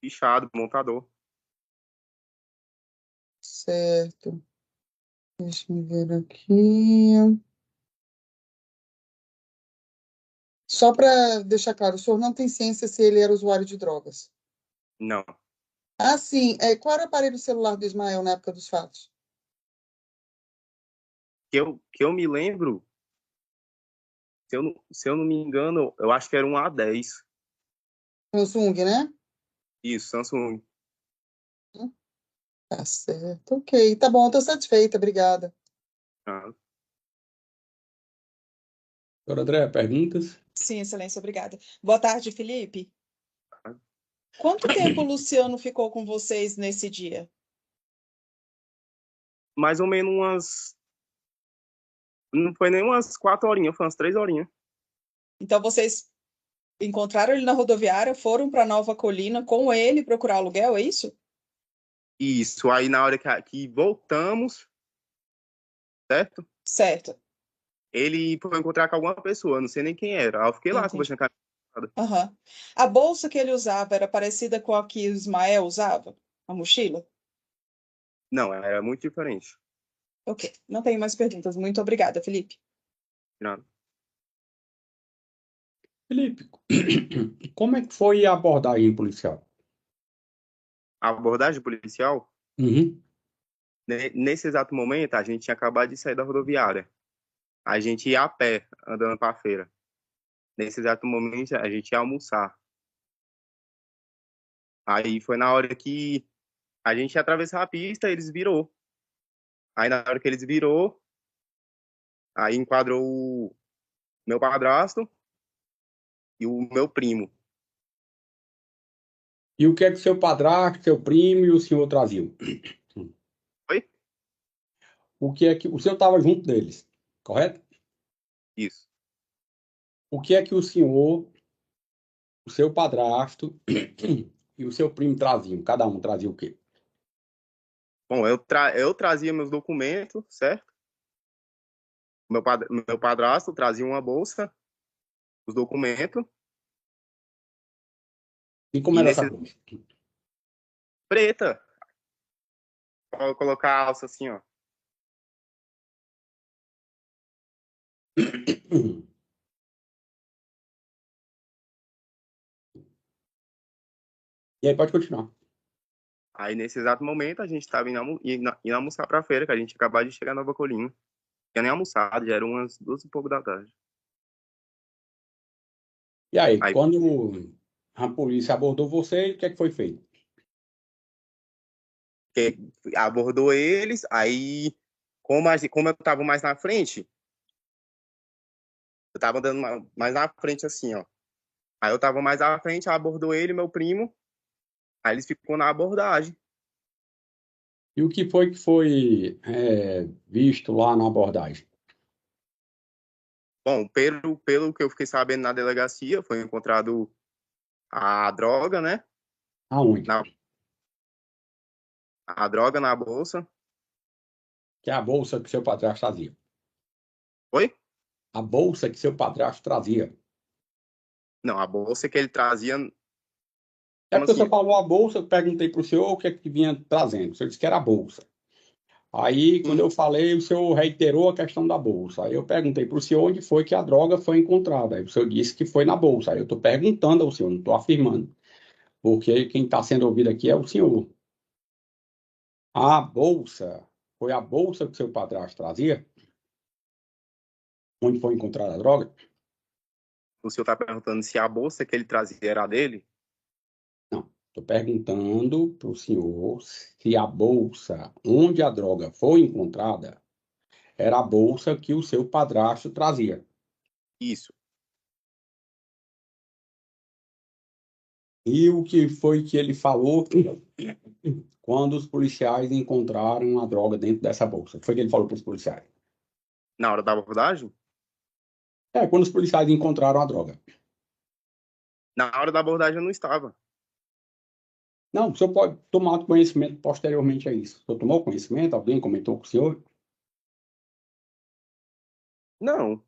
fichado, montador. certo. Deixa eu ver aqui. Só para deixar claro, o senhor não tem ciência se ele era usuário de drogas? Não. Ah, sim. Qual era o aparelho celular do Ismael na época dos fatos? Que eu me lembro, se eu não me engano, eu acho que era um A10. Samsung, né? Isso, Samsung. Tá certo. Ok, tá bom, estou satisfeita, obrigada. Ah, Doutora André, perguntas? Sim, excelência, obrigada. Boa tarde, Felipe. tá. Quanto tempo o Luciano ficou com vocês nesse dia? Mais ou menos umas. Não foi nem umas 4 horinhas, foi umas 3 horinhas. Então, vocês encontraram ele na rodoviária, foram para Nova Colina com ele procurar aluguel, é isso? Isso, aí na hora que voltamos, certo? Certo, Ele foi encontrar com alguma pessoa, não sei nem quem era. Aí eu fiquei lá entendi. conversando com a namorada. Aham. A bolsa que ele usava era parecida com a que o Ismael usava? A mochila? Não, era muito diferente. Ok, não tenho mais perguntas. Muito obrigada, Felipe. Não. Felipe, como é que foi a abordagem policial? A abordagem policial, Uhum. nesse exato momento, a gente tinha acabado de sair da rodoviária. A gente ia a pé, andando para a feira. Nesse exato momento, a gente ia almoçar. Aí foi na hora que a gente ia atravessar a pista, eles virou. Aí na hora que eles virou, aí enquadrou o meu padrasto e o meu primo. E o que é que seu padrasto, seu primo e o senhor traziam? Foi? O que é que o senhor estava junto deles, correto? Isso. O que é que o senhor, o seu padrasto e o seu primo traziam? Cada um trazia o quê? Bom, eu trazia meus documentos, certo? Meu padrasto trazia uma bolsa, os documentos, E como e era essa nesse coisa? preta, pra colocar a alça assim, ó. E aí pode continuar. Aí nesse exato momento a gente estava indo almoçar pra feira, que a gente acabou de chegar em Nova Colina. Tinha nem almoçado, já eram umas 2 e pouco da tarde. E aí, Aí quando a polícia abordou você, o que é que foi feito? abordou eles, aí como eu tava mais na frente, eu tava andando mais na frente assim, ó. Aí eu tava mais à frente, abordou ele, meu primo, aí eles ficou na abordagem. E o que foi visto lá na abordagem? Bom, pelo que eu fiquei sabendo na delegacia, foi encontrado a droga, né? Aonde? Na, a droga na bolsa. Que é a bolsa que seu padrasto trazia. Oi? A bolsa que seu padrasto trazia. Não, a bolsa que ele trazia, É como porque você assim? falou a bolsa, eu perguntei para o senhor o que é que vinha trazendo. O senhor disse que era a bolsa. Aí, quando Sim, eu falei, o senhor reiterou a questão da bolsa. Aí eu perguntei para o senhor onde foi que a droga foi encontrada. Aí o senhor disse que foi na bolsa. Aí eu estou perguntando ao senhor, não estou afirmando. Porque quem está sendo ouvido aqui é o senhor. A bolsa, foi a bolsa que seu padrasto trazia? Onde foi encontrada a droga? o senhor está perguntando se a bolsa que ele trazia era a dele? Não. Estou perguntando para o senhor se a bolsa onde a droga foi encontrada era a bolsa que o seu padrasto trazia. Isso. E o que foi que ele falou quando os policiais encontraram a droga dentro dessa bolsa? O que foi que ele falou para os policiais? Na hora da abordagem? Quando os policiais encontraram a droga. Na hora da abordagem eu não estava. Não, o senhor pode tomar conhecimento posteriormente a isso. O senhor tomou conhecimento? Alguém comentou com o senhor? Não,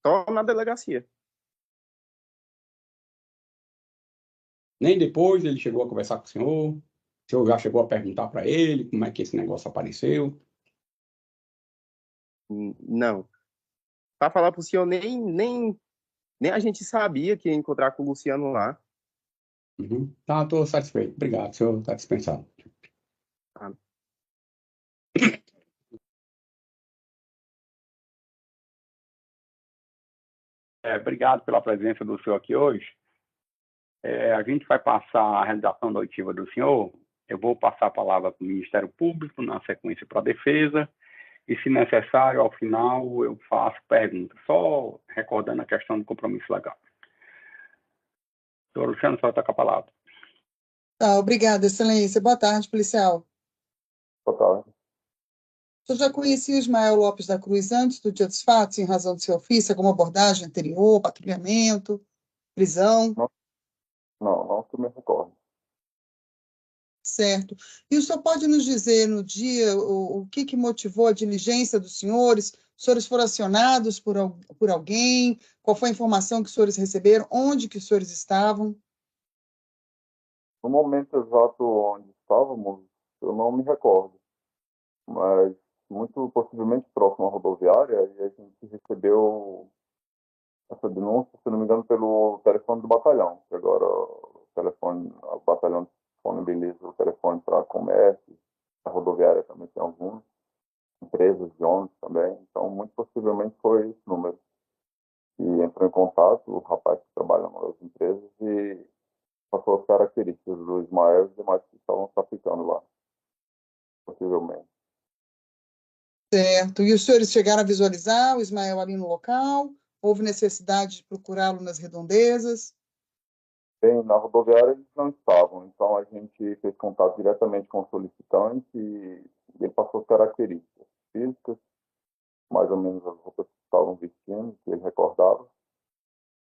só na delegacia. Nem depois ele chegou a conversar com o senhor? O senhor já chegou a perguntar para ele como é que esse negócio apareceu? Não. Para falar pro senhor, nem a gente sabia que ia encontrar com o Luciano lá. Uhum. Tá, estou satisfeito. Obrigado, o senhor está dispensado. Tá? Obrigado pela presença do senhor aqui hoje. A gente vai passar a realização da oitiva do senhor. Eu vou passar a palavra para o Ministério Público, na sequência para a defesa, e, se necessário, ao final, eu faço perguntas, só recordando a questão do compromisso legal. Doutor Luciano, o senhor está com a palavra. Tá, obrigada, excelência. Boa tarde, policial. Boa tarde. O senhor já conhecia o Ismael Lopes da Cruz antes do dia dos fatos, em razão do seu ofício, alguma abordagem anterior, patrulhamento, prisão? Não que me recordo. Certo. E o senhor pode nos dizer no dia o que motivou a diligência dos senhores? Os senhores foram acionados por alguém? Qual foi a informação que os senhores receberam? Onde que os senhores estavam? No momento exato onde estávamos, eu não me recordo, mas muito possivelmente próximo à rodoviária, e a gente recebeu essa denúncia, se não me engano, pelo telefone do batalhão, que agora o batalhão disponibiliza o telefone para comércio, a rodoviária também tem alguns, empresas de ônibus também, então muito possivelmente foi esse número. E entrou em contato o rapaz que trabalha nas empresas e passou as características do Ismael e os demais que estavam traficando lá, possivelmente. Certo. E os senhores chegaram a visualizar o Ismael ali no local? Houve necessidade de procurá-lo nas redondezas? Bem, na rodoviária eles não estavam, então a gente fez contato diretamente com o solicitante e ele passou as características físicas, mais ou menos as roupas que estavam vestindo, que ele recordava.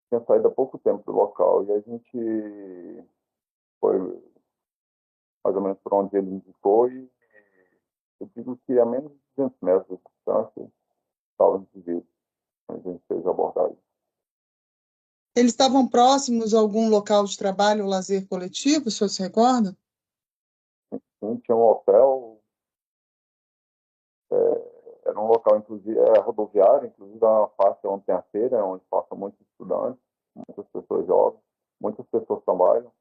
Tinha saído há pouco tempo do local e a gente foi mais ou menos por onde ele indicou e eu digo que a menos de 200 metros de distância estavam indivíduos. A gente fez a abordagem. Eles estavam próximos a algum local de trabalho ou lazer coletivo, o senhor se recorda? Sim, tinha um hotel, era um local, inclusive, rodoviário, inclusive uma faixa onde tem a feira, onde passam muitos estudantes, muitas pessoas jovens, muitas pessoas trabalham,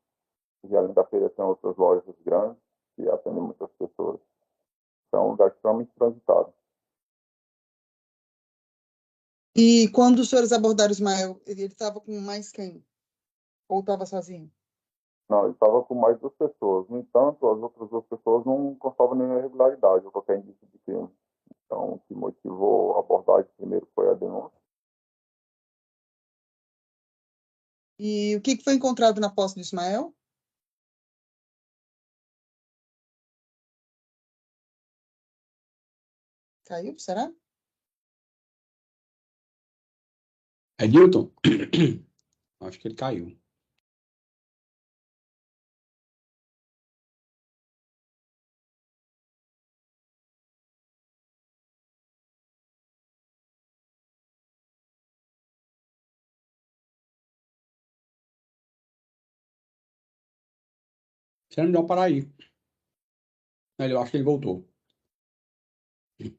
e além da feira tem outras lojas grandes que atendem muitas pessoas. Então, um lugar extremamente transitado. E quando os senhores abordaram o Ismael, ele estava com mais quem? Ou estava sozinho? Não, ele estava com mais duas pessoas. No entanto, as outras duas pessoas não constavam nenhuma irregularidade ou qualquer indício de crime. Então, o que motivou a abordagem primeiro foi a denúncia. E o que foi encontrado na posse do Ismael? Caiu, será? Edilton? Acho que ele caiu. Você não deu para aí. Eu acho que ele voltou.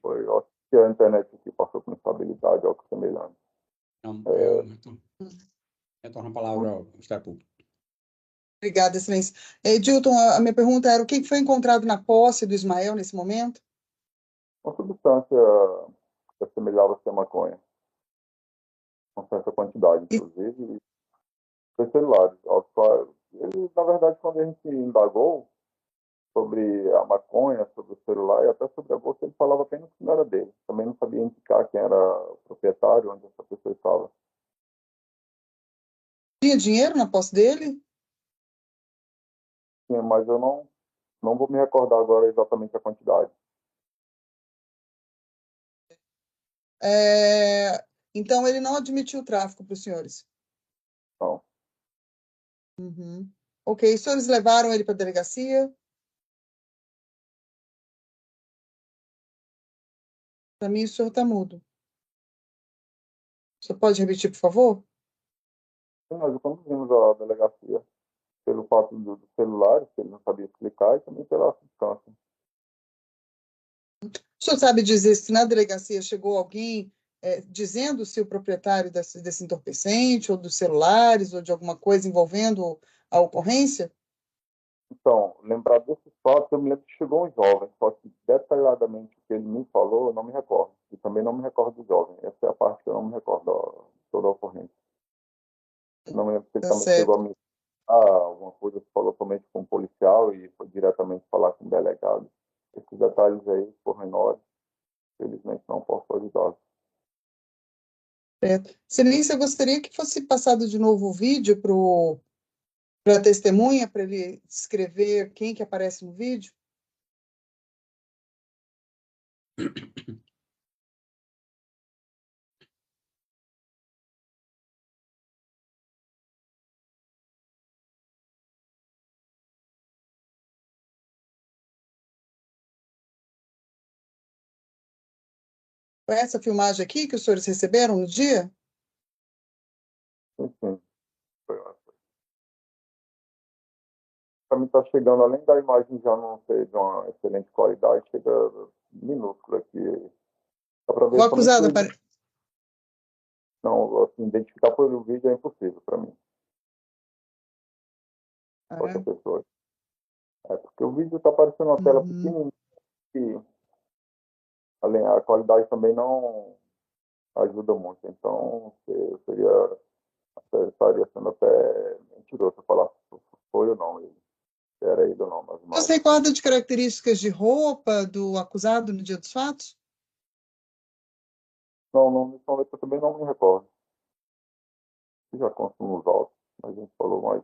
Foi, eu acho que a internet aqui passou por instabilidade, algo semelhante. Então, retorno a palavra ao Ministério Público. Obrigada, excelência. Edilton, a minha pergunta era o que foi encontrado na posse do Ismael nesse momento? Uma substância que assemelhava-se a maconha, com certa quantidade, inclusive, e dois celulares. Ele, na verdade, quando a gente indagou sobre a maconha, sobre o celular e até sobre a bolsa, ele falava apenas que não era dele. Também não sabia indicar quem era o proprietário, onde essa pessoa estava. Tinha dinheiro na posse dele? Sim, mas eu não vou me recordar agora exatamente a quantidade. Então, ele não admitiu o tráfico para os senhores? Não. Uhum. Ok, os senhores levaram ele para a delegacia? Para mim, o senhor está mudo. O senhor pode repetir, por favor? Sim, nós conduzimos a delegacia. pelo fato dos celulares, que ele não sabia explicar, e também pela substância. O senhor sabe dizer se na delegacia chegou alguém dizendo se o proprietário desse entorpecente, ou dos celulares, ou de alguma coisa envolvendo a ocorrência? Então, lembrar desses fatos, eu me lembro que chegou um jovem, só que detalhadamente o que ele me falou, eu não me recordo. E também não me recordo do jovem. Essa é a parte que eu não me recordo de toda a ocorrência. Eu não me lembro se ele Tá também chegou a certo. me falar alguma coisa que falou somente com um policial e foi diretamente falar com um delegado. Esses detalhes aí, pormenores, felizmente não posso ajudar. Certo. Excelência, eu gostaria que fosse passado de novo o vídeo para a testemunha, para ele descrever quem que aparece no vídeo. Foi essa filmagem aqui que os senhores receberam no dia? Sim, sim. Para mim está chegando, além da imagem já não ser de uma excelente qualidade, chega minúscula aqui. Dá para O ver acusado somente não, assim, identificar pelo vídeo é impossível para mim, outra pessoa. É porque o vídeo está aparecendo uma tela pequenininha e além, a qualidade também não ajuda muito. Então, estaria sendo até mentiroso se eu falar se foi ou não ele. Se era ele ou não. Mas, Você recorda de características de roupa do acusado no dia dos fatos? não, nesse momento eu também não me recordo. Eu já consumo os autos, mas a gente falou mais.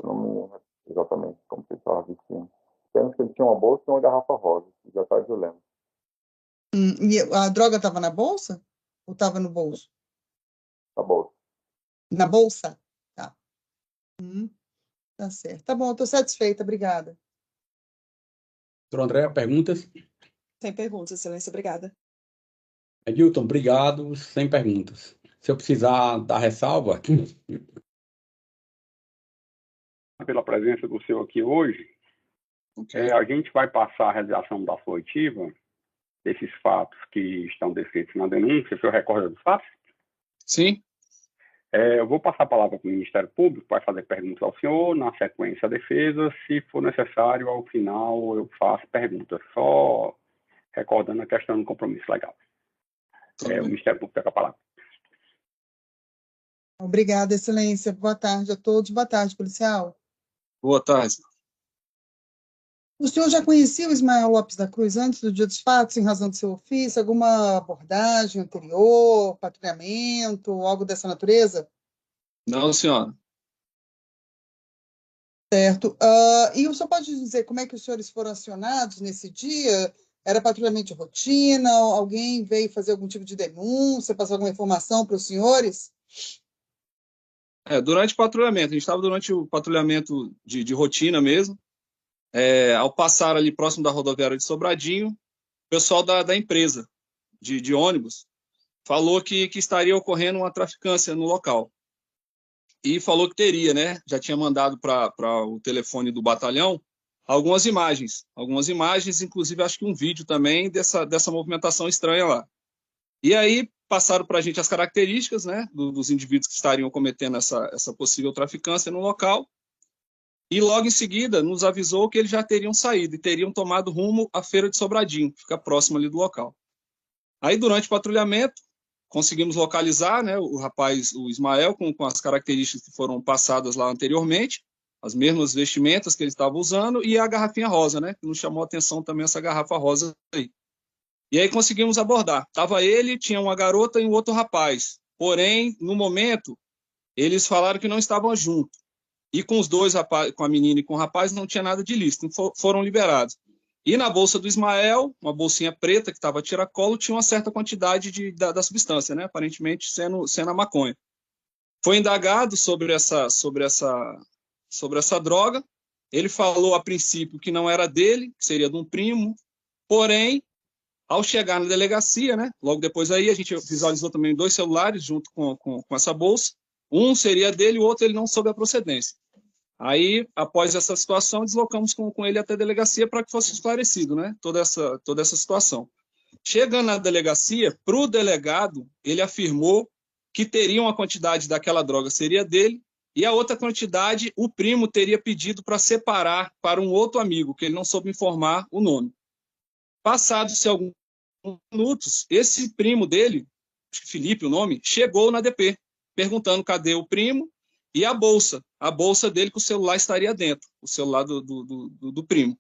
Não me lembro exatamente como ele estava vestindo. Apenas que ele tinha uma bolsa e uma garrafa rosa. Já tarde eu lembro. E a droga estava na bolsa? Ou estava no bolso? Na bolsa. Na bolsa? Tá. Tá certo. Tá bom, estou satisfeita. Obrigada. Doutor André, perguntas? Sem perguntas, Excelência, obrigada. Edilton, obrigado, sem perguntas. Se eu precisar dar ressalva, pela presença do senhor aqui hoje, a gente vai passar a realização da sua oitiva, desses fatos que estão descritos na denúncia. O senhor recorda dos fatos? Sim. Eu vou passar a palavra para o Ministério Público, vai fazer perguntas ao senhor, na sequência a defesa, se for necessário, ao final eu faço perguntas, só recordando a questão do compromisso legal. O Ministério Público tem a palavra. Obrigada, Excelência. Boa tarde a todos. Boa tarde, policial. Boa tarde. O senhor já conhecia o Ismael Lopes da Cruz antes do dia dos fatos, em razão do seu ofício? Alguma abordagem anterior, patrulhamento, algo dessa natureza? Não, senhora. Certo. E o senhor pode dizer como é que os senhores foram acionados nesse dia? Era patrulhamento de rotina? Alguém veio fazer algum tipo de denúncia, passar alguma informação para os senhores? Durante o patrulhamento, a gente estava durante o patrulhamento de rotina mesmo. Ao passar ali próximo da rodoviária de Sobradinho, o pessoal da empresa de ônibus falou que estaria ocorrendo uma traficância no local. E falou que teria, né? Já tinha mandado para o telefone do batalhão algumas imagens, inclusive acho que um vídeo também dessa movimentação estranha lá. E aí passaram para a gente as características, né, dos indivíduos que estariam cometendo essa possível traficância no local. E logo em seguida nos avisou que eles já teriam saído e teriam tomado rumo à Feira de Sobradinho, que fica próximo ali do local. Aí durante o patrulhamento conseguimos localizar, né, o rapaz, o Ismael, com as características que foram passadas lá anteriormente, as mesmas vestimentas que ele estava usando e a garrafinha rosa, né, que nos chamou a atenção também essa garrafa rosa aí. E aí conseguimos abordar. Tava ele, tinha uma garota e um outro rapaz. Porém, no momento, eles falaram que não estavam juntos. E com os dois, com a menina e com o rapaz, não tinha nada de ilícito, então foram liberados. E na bolsa do Ismael, uma bolsinha preta que estava a tiracolo, tinha uma certa quantidade da substância, né? Aparentemente sendo a maconha. Foi indagado sobre essa droga. Ele falou a princípio que não era dele, que seria de um primo. Porém, ao chegar na delegacia, né? Logo depois aí a gente visualizou também 2 celulares junto com essa bolsa. Um seria dele, o outro ele não soube a procedência. Aí, após essa situação, deslocamos com ele até a delegacia para que fosse esclarecido, né, toda essa situação. Chegando na delegacia, para o delegado, ele afirmou que teria uma quantidade daquela droga, seria dele, e a outra quantidade o primo teria pedido para separar para um outro amigo, que ele não soube informar o nome. Passados-se alguns minutos, esse primo dele, acho que Felipe o nome, chegou na DP, perguntando cadê o primo e a bolsa dele que o celular estaria dentro, o celular do primo.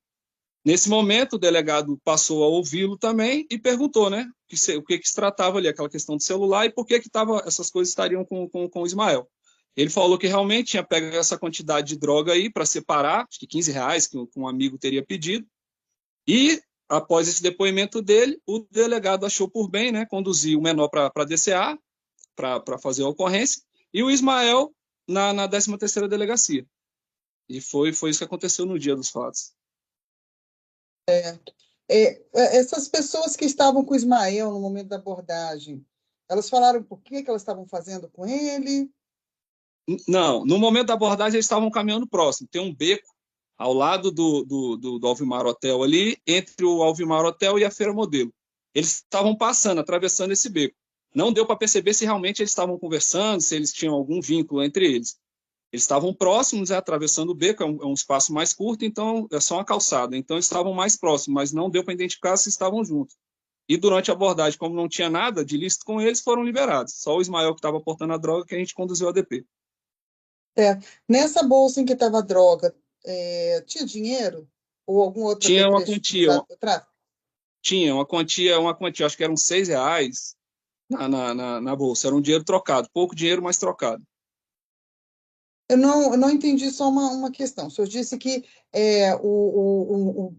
Nesse momento, o delegado passou a ouvi-lo também e perguntou, né, o que se tratava ali, aquela questão do celular e por que essas coisas estariam com o Ismael. Ele falou que realmente tinha pego essa quantidade de droga aí para separar, acho que R$ 15 que um amigo teria pedido, e após esse depoimento dele, o delegado achou por bem, né, conduzir o menor para a DCA, para fazer a ocorrência, e o Ismael na 13ª delegacia. E foi isso que aconteceu no dia dos fatos. Essas pessoas que estavam com o Ismael no momento da abordagem, elas falaram por que elas estavam fazendo com ele? Não, no momento da abordagem eles estavam caminhando próximo. Tem um beco ao lado do Alvimar Hotel ali, entre o Alvimar Hotel e a Feira Modelo. Eles estavam passando, atravessando esse beco. Não deu para perceber se realmente eles estavam conversando, se eles tinham algum vínculo entre eles. Eles estavam próximos, atravessando o beco, é um espaço mais curto, então é só uma calçada. Então eles estavam mais próximos, mas não deu para identificar se estavam juntos. E durante a abordagem, como não tinha nada de ilícito com eles, foram liberados. Só o Ismael que estava portando a droga que a gente conduziu a DP. Nessa bolsa em que estava a droga, tinha dinheiro? Ou algum outro Tinha uma apetrecho quantia, usado para o tráfico? tinha uma quantia, acho que eram R$ 6 na bolsa. Era um dinheiro trocado, pouco dinheiro, mas trocado. Eu não entendi só uma questão. O senhor disse que o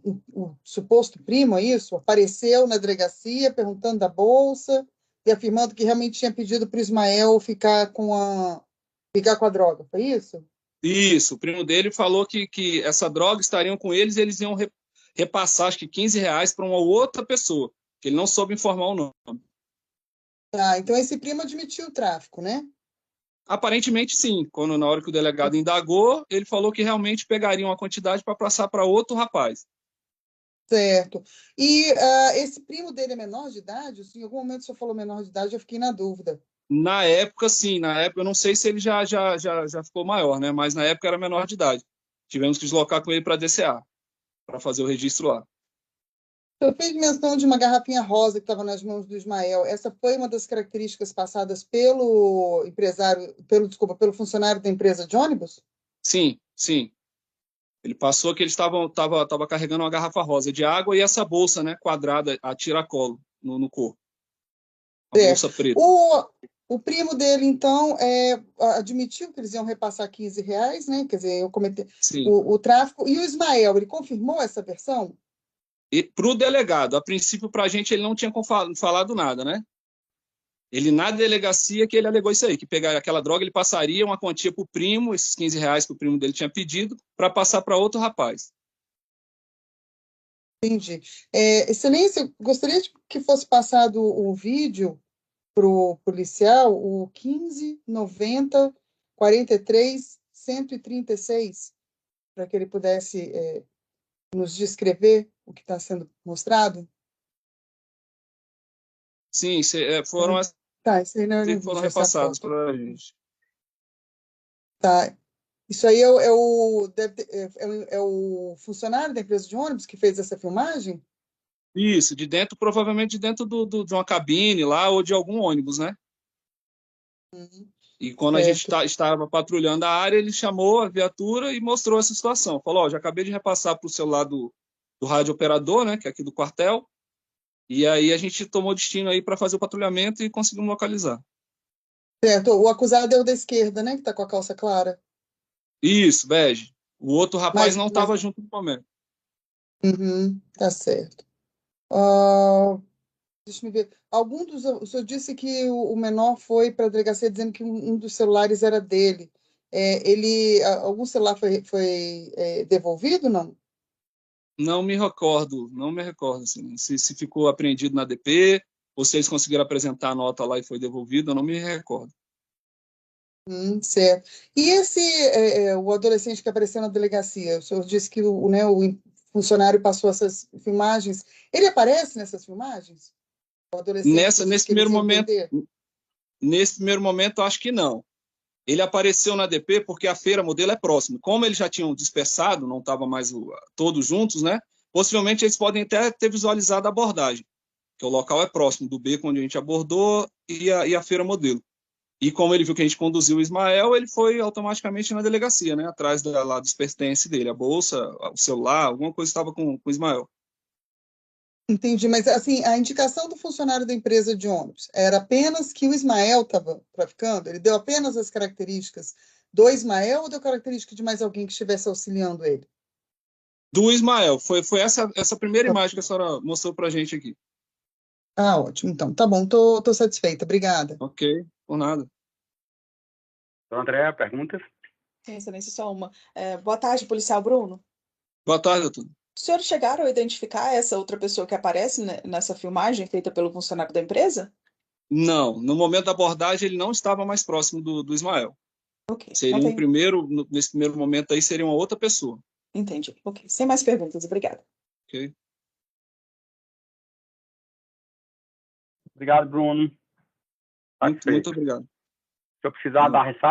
suposto primo, é isso? Apareceu na delegacia perguntando da bolsa e afirmando que realmente tinha pedido para o Ismael ficar com a droga, foi isso? Isso, o primo dele falou que essa droga estariam com eles e eles iam repassar, acho que R$ 15 para uma outra pessoa, que ele não soube informar o nome. Tá, então esse primo admitiu o tráfico, né? Aparentemente, sim. Na hora que o delegado indagou, ele falou que realmente pegaria uma quantidade para passar para outro rapaz. Certo. E esse primo dele é menor de idade? Em algum momento o senhor falou menor de idade, eu fiquei na dúvida. Na época, sim. Na época, eu não sei se ele já ficou maior, né? Mas na época era menor de idade. Tivemos que deslocar com ele para a DCA, para fazer o registro lá. O senhor fez menção de uma garrafinha rosa que estava nas mãos do Ismael. Essa foi uma das características passadas pelo pelo funcionário da empresa de ônibus? Sim, sim. Ele passou que eles tava carregando uma garrafa rosa de água e essa bolsa, né, quadrada, a tiracolo no corpo. A bolsa preta. O primo dele, então, admitiu que eles iam repassar R$ 15, né? Quer dizer, eu cometi o tráfico. E o Ismael, ele confirmou essa versão? Para o delegado, a princípio, para a gente, ele não tinha falado nada, né? Ele, na delegacia, que ele alegou isso aí, que pegar aquela droga, ele passaria uma quantia para o primo, esses R$ 15 que o primo dele tinha pedido, para passar para outro rapaz. Entendi. Excelência, gostaria que fosse passado o vídeo para o policial, o 1590 43 136, para que ele pudesse nos descrever o que está sendo mostrado? Sim, foram isso aí não foram repassados para a gente. Tá. Isso aí é o funcionário da empresa de ônibus que fez essa filmagem? Isso, provavelmente de dentro de uma cabine lá ou de algum ônibus, né? E quando a gente estava patrulhando a área, ele chamou a viatura e mostrou essa situação. Falou, já acabei de repassar para o celular do rádio operador, né, que é aqui do quartel, e aí a gente tomou destino aí para fazer o patrulhamento e conseguimos localizar. Certo, o acusado é o da esquerda, né, que está com a calça clara. Isso, bege. O outro rapaz não estava junto no momento. Tá certo. Deixa eu ver. O senhor disse que o menor foi para a delegacia dizendo que um dos celulares era dele. Algum celular foi devolvido, não? Não me recordo, assim, se ficou apreendido na DP ou se eles conseguiram apresentar a nota lá e foi devolvido, eu não me recordo. Certo. E esse, o adolescente que apareceu na delegacia, o senhor disse que o funcionário passou essas filmagens, ele aparece nessas filmagens? O adolescente que Nesse que eles primeiro iam momento, prender? acho que não. Ele apareceu na DP porque a feira modelo é próxima. Como eles já tinham dispersado, não estavam mais todos juntos, né? Possivelmente eles podem até ter visualizado a abordagem, que o local é próximo do beco onde a gente abordou e a feira modelo. E como ele viu que a gente conduziu o Ismael, ele foi automaticamente na delegacia, né? Atrás lá dos pertences dele, a bolsa, o celular, alguma coisa estava com o Ismael. Entendi, mas assim, a indicação do funcionário da empresa de ônibus era apenas que o Ismael estava traficando? Ele deu apenas as características do Ismael ou deu característica de mais alguém que estivesse auxiliando ele? Do Ismael, foi essa primeira imagem que a senhora mostrou para a gente aqui. Ah, ótimo, então. Tá bom, tô satisfeita. Obrigada. Ok, por nada. Doutor André, perguntas? Sim, Excelência, só uma. Boa tarde, policial Bruno. Boa tarde, doutor. Os senhores chegaram a identificar essa outra pessoa que aparece nessa filmagem feita pelo funcionário da empresa? Não, no momento da abordagem ele não estava mais próximo do Ismael. Ok, não Seria tem. nesse primeiro momento aí, seria uma outra pessoa. Entendi. Ok, sem mais perguntas, obrigada. Ok? Obrigado, Bruno. Muito obrigado. Se eu precisar dar ressalva,